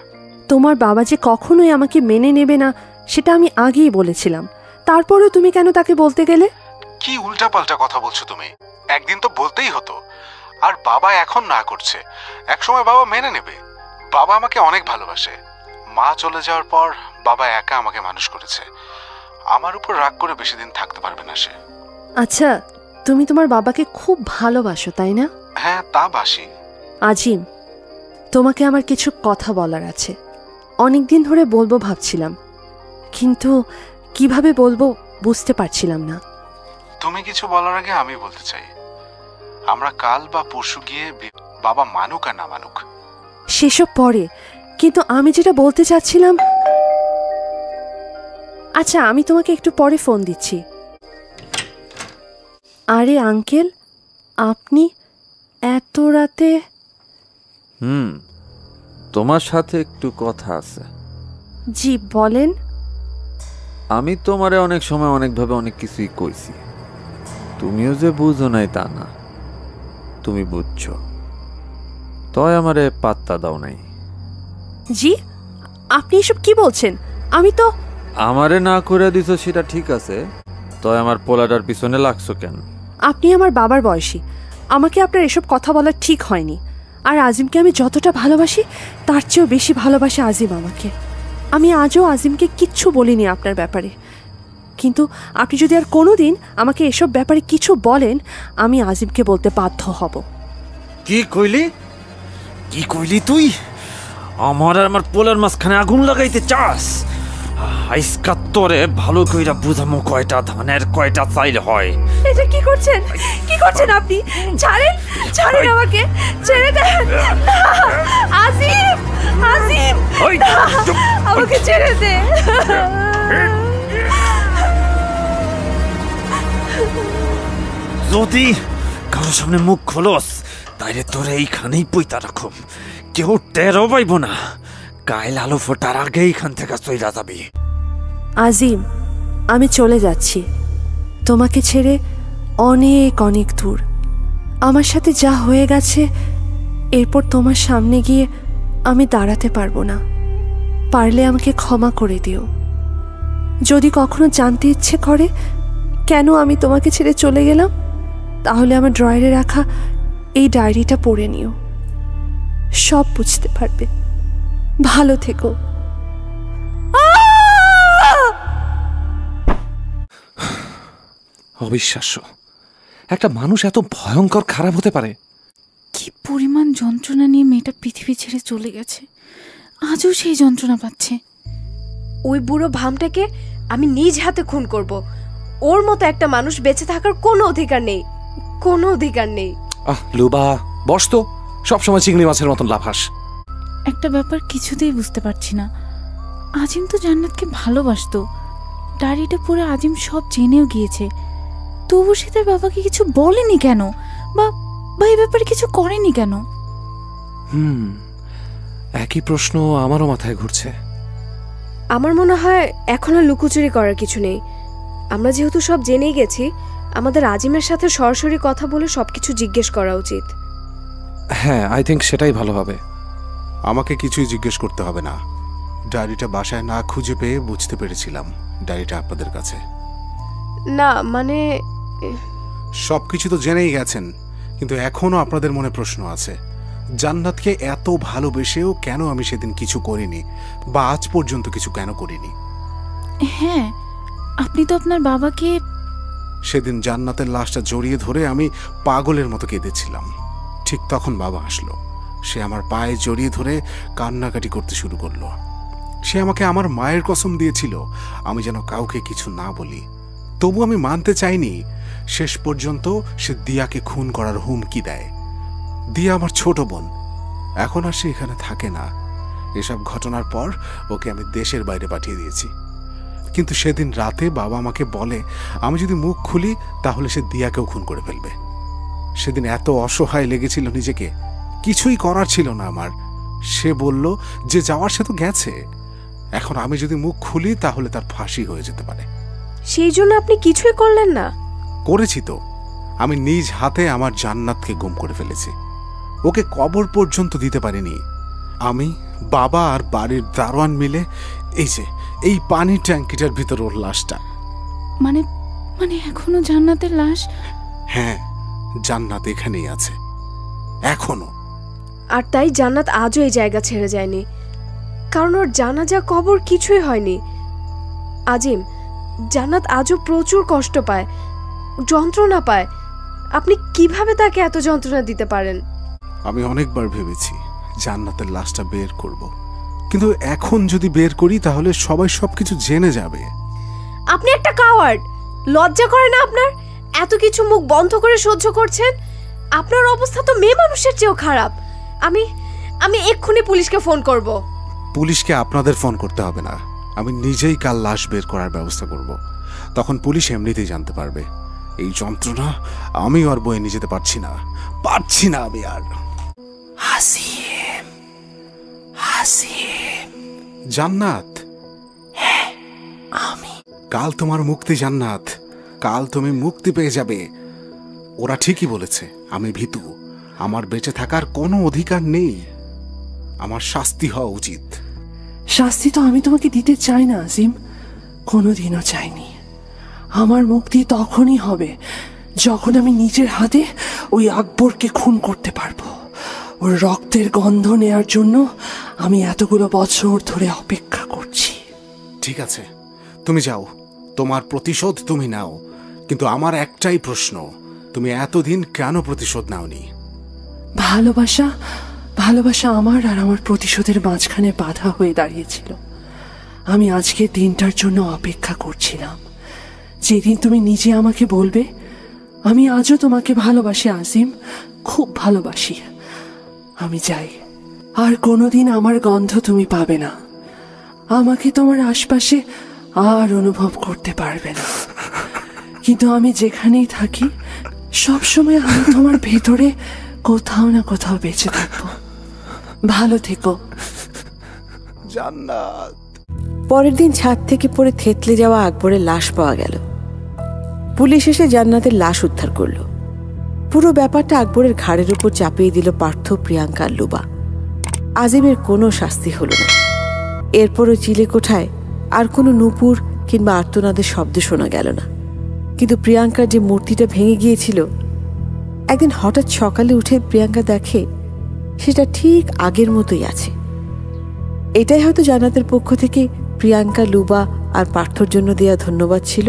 তোমার বাবা যে কখনোই আমাকে মেনে নেবে না সেটা আমি আগেই বলেছিলাম, তারপরেও তুমি কেন তাকে বলতে গেলে? কি উল্টাপাল্টা কথা বলছো তুমি? একদিন তো বলতেই হতো। আর বাবা এখন না করছে, একসময় বাবা মেনে নেবে। বাবা আমাকে অনেক ভালোবাসে। মা চলে যাওয়ার পর বাবা একা আমাকে মানুষ করেছে। আমার উপর রাগ করে বেশি দিন থাকতে পারবে না সে। আচ্ছা, তুমি তোমার বাবাকে খুব ভালোবাসো তাই না? হ্যাঁ, তা বাসি। আজিম, তোমাকে আমার কিছু কথা বলার আছে। অনেক দিন ধরে বলবো ভাবছিলাম, কিন্তু কিভাবে বলবো বুঝতে পারছিলাম না। তুমি কিছু বলার আগে আমি বলতে চাই, আমরা কাল বা পরশু গিয়ে বাবা মানুক আর না মানুক সেসব পরে, কিন্তু আমি যেটা বলতে চাচ্ছিলাম। আচ্ছা, আমি তোমাকে একটু পরে ফোন দিচ্ছি। আরে আঙ্কেল, আপনি এত রাতে? তোমার সাথে একটু কথা আছে। জি বলেন। আমি তোমারে অনেক সময় অনেকভাবে অনেক কিছুই কইছি, তুমিও যে বুঝো নাই তা না, তুমি বুঝছো, তয় আমারে পাত্তা দাও নাই। জি, আপনি এসব কি বলছেন? আমি তো আমারে না করে দিছো সেটা ঠিক আছে, তয় আমার পোলাটার পিছনে লাগছো কেন? আপনি আমার বাবার বয়সী, আমাকে আপনার এসব কথা বলা ঠিক হয়নি। আর আজিমকে আমি যতটা ভালোবাসি তার চেয়েও বেশি ভালোবাসে আজিম আমাকে। আমি আজও আজিমকে কিচ্ছু বলিনি আপনার ব্যাপারে, কিন্তু আপনি যদি আর কোনোদিন আমাকে এসব ব্যাপারে কিছু বলেন, আমি আজিমকে বলতে বাধ্য হব। কি কইলি? কি কইলি তুই? আমার আর আমার পোলার মাঝখানে আগুন লাগাইতে চাস? আইসকা তোরে ভালো কইরা বুঝামো কয়টা ধানের কয়টা চাইল হয়। এটা কি করছেন? কি করছেন আপনি? ছাড়েন, ছাড়েন আমাকে, ছেড়ে দেন। আজিম, আজিম, আমাকে ছেড়ে দে। যদি কারোর সামনে মুখ খোলস তাইলে তোরে এইখানেই পইতা রাখুম, কেউ টেরও পাইব না। কাইল আলো ফোটার আগে এইখান থেকে চইলা যাবি। আজিম, আমি চলে যাচ্ছি তোমাকে ছেড়ে অনেক অনেক দূর। আমার সাথে যা হয়ে গেছে, এরপর তোমার সামনে গিয়ে আমি দাঁড়াতে পারবো না। পারলে আমাকে ক্ষমা করে দিও। যদি কখনো জানতে ইচ্ছে করে কেন আমি তোমাকে ছেড়ে চলে গেলাম, তাহলে আমার ড্রয়ারে রাখা এই ডায়েরিটা পড়ে নিও, সব বুঝতে পারবে। ভালো থেকো। অবিশ্বাস্য, একটা মানুষ এত ভয়ঙ্কর খারাপ হতে পারে। কি পরিমাণ যন্ত্রণা নিয়ে মেয়েটা পৃথিবী ছেড়ে চলে গেছে, আজও সেই যন্ত্রণা পাচ্ছে। ওই বুড়ো ভামটাকে আমি নিজ হাতে খুন করব। ওর মতো একটা মানুষ বেঁচে থাকার কোনো অধিকার নেই, কোনো অধিকার নেই। লুবা, বস তো, সবসময় চিংড়ি মাছের মতন লাফাস। একটা ব্যাপার কিছুতেই বুঝতে পারছি না, আজিম তো জান্নাতকে ভালোবাসতো, ডায়েরিটা পড়ে আজিম সব জেনেও গিয়েছে, তবু সে তার বাবাকে কিছু বলেনি কেন, বা এই ব্যাপারে কিছু করেনি কেন? একই প্রশ্ন আমারও মাথায় ঘুরছে। আমার মনে হয় এখনো লুকোচুরি করার কিছু নেই। আমরা যেহেতু সব জেনেই গেছি, আমাদের আজিমের সাথে সরাসরি কথা বলে সবকিছু জিজ্ঞেস করা উচিত। হ্যাঁ, আই থিঙ্ক সেটাই ভালো হবে। আমাকে কিছুই জিজ্ঞেস করতে হবে না। ডায়েরিটা বাসায় না খুঁজে পেয়ে বুঝতে পেরেছিলাম ডায়েরিটা আপনাদের কাছে। না মানে সবকিছু তো জেনেই গেছেন, কিন্তু এখনো আপনাদের মনে প্রশ্ন আছে। জান্নাতকে এত ভালোবেসেও কেন আমি সেদিন কিছু করিনি, বা আজ পর্যন্ত কিছু কেন করিনি? হ্যাঁ, আপনি তো আপনার বাবাকে সেদিন জান্নাতের লাশটা জড়িয়ে ধরে আমি পাগলের মতো কেঁদেছিলাম। ঠিক তখন বাবা আসলো। সে আমার পায়ে জড়িয়ে ধরে কান্নাকাটি করতে শুরু করলো। সে আমাকে আমার মায়ের কসম দিয়েছিল আমি যেন কাউকে কিছু না বলি। তবু আমি মানতে চাইনি। শেষ পর্যন্ত সে দিয়াকে খুন করার হুমকি দেয়। দিয়া আমার ছোট বোন, এখন আর সে এখানে থাকে না। এসব ঘটনার পর ওকে আমি দেশের বাইরে পাঠিয়ে দিয়েছি। কিন্তু সেদিন রাতে বাবা আমাকে বলে আমি যদি মুখ খুলি তাহলে সে দিয়াকেও খুন করে ফেলবে। সেদিন এত অসহায় লেগেছিল নিজেকে, কিছুই করার ছিল না আমার। সে বলল যে যাওয়ার সে তো গেছে, এখন আমি যদি মুখ খুলি তাহলে তার ফাঁসি হয়ে যেতে পারে। সেই জন্য আপনি কিছুই করলেন না? করেছি তো। আমি নিজ হাতে আমার জান্নাতকে গুম করে ফেলেছি। ওকে কবর পর্যন্ত দিতে পারিনি। আমি, বাবা আর বাড়ির দারোয়ান মিলে এই যে এই পানির ট্যাঙ্কিটার ভিতর ওর লাশটা। মানে মানে এখনো জান্নাতের লাশ? হ্যাঁ, জান্নাত এখানেই আছে এখনো। আর তাই জান্নাত আজও এই জায়গা ছেড়ে যায়নি, কারণ ওর জানাজা কবর কিছুই হয়নি। আজিম, জান্নাত আজও প্রচুর কষ্ট পায়, যন্ত্রণা পায়। আপনি কিভাবে তাকে এত যন্ত্রণা দিতে পারেন? আমি অনেকবার ভেবেছি জান্নাতের লাশটা বের করব, কিন্তু এখন যদি বের করি তাহলে সবাই সবকিছু জেনে যাবে। আপনি একটা কাওয়ার্ড। লজ্জা করে না আপনার? এত কিছু মুখ বন্ধ করে সহ্য করছেন। আপনার অবস্থা তো মেয়ে মানুষের চেয়েও খারাপ। আমি আমি এক্ষুনি পুলিশকে ফোন করব। পুলিশকে আপনাদের ফোন করতে হবে না, আমি নিজেই কাল লাশ বের করার ব্যবস্থা করব। তখন পুলিশ এমনিতেই জানতে পারবে। এই যন্ত্রণা আমি আর বয়ে নিয়ে যেতে পারছি না আমি আর। আসিম, আসিম, জান্নাত, আমি কাল তোমার মুক্তি জান্নাত, কাল তুমি মুক্তি পেয়ে যাবে। ওরা ঠিকই বলেছে, আমি ভীতু, আমার বেঁচে থাকার কোনো অধিকার নেই, আমার শাস্তি হওয়া উচিত। শাস্তি তো আমি তোমাকে দিতে চাই না আজিম, কোনোদিনও চাইনি। আমার মুক্তি তখনই হবে যখন আমি নিজের হাতে ওই আকবরকে খুন করতে পারবো। ওর রক্তের গন্ধ নেয়ার জন্য আমি এতগুলো বছর ধরে অপেক্ষা করছি। ঠিক আছে, তুমি যাও, তোমার প্রতিশোধ তুমি নাও, কিন্তু আমার একটাই প্রশ্ন, তুমি এতদিন কেন প্রতিশোধ নাওনি? ভালোবাসা, ভালোবাসা আমার আর আমার প্রতিশোধের মাঝখানে বাধা হয়ে দাঁড়িয়েছিল। আমি আজকের দিনটার জন্য অপেক্ষা করছিলাম, যেদিন তুমি নিজে আমাকে বলবে আমি আজও তোমাকে ভালোবাসি আজিম, খুব ভালোবাসি। আমি যাই, আর কোনোদিন আমার গন্ধ তুমি পাবে না, আমাকে তোমার আশপাশে আর অনুভব করতে পারবে না। কিন্তু আমি যেখানেই থাকি সবসময় আমি তোমার ভেতরে কোথাও না কোথাও বেঁচে থাকবো। ভালো থেকো জান্নাত। পরের দিন ছাদ থেকে পড়ে থেতলে যাওয়া আকবরের লাশ পাওয়া গেল। পুলিশ এসে জান্নাতের লাশ উদ্ধার করলো। পুরো ব্যাপারটা আকবরের ঘাড়ের উপর চাপিয়ে দিল পার্থ, প্রিয়াঙ্কা আর লুবা। আজিমের কোনো শাস্তি হলো না। এরপরও চিলেকোঠায় আর কোনো নূপুর কিংবা আর্তনাদের শব্দ শোনা গেল না। কিন্তু প্রিয়াঙ্কার যে মূর্তিটা ভেঙে গিয়েছিল, একদিন হঠাৎ সকালে উঠে প্রিয়াঙ্কা দেখে সেটা ঠিক আগের মতোই আছে। এটাই হয়তো জান্নাতের পক্ষ থেকে প্রিয়াঙ্কা, লুবা আর পার্থর জন্য দেয়া ধন্যবাদ ছিল।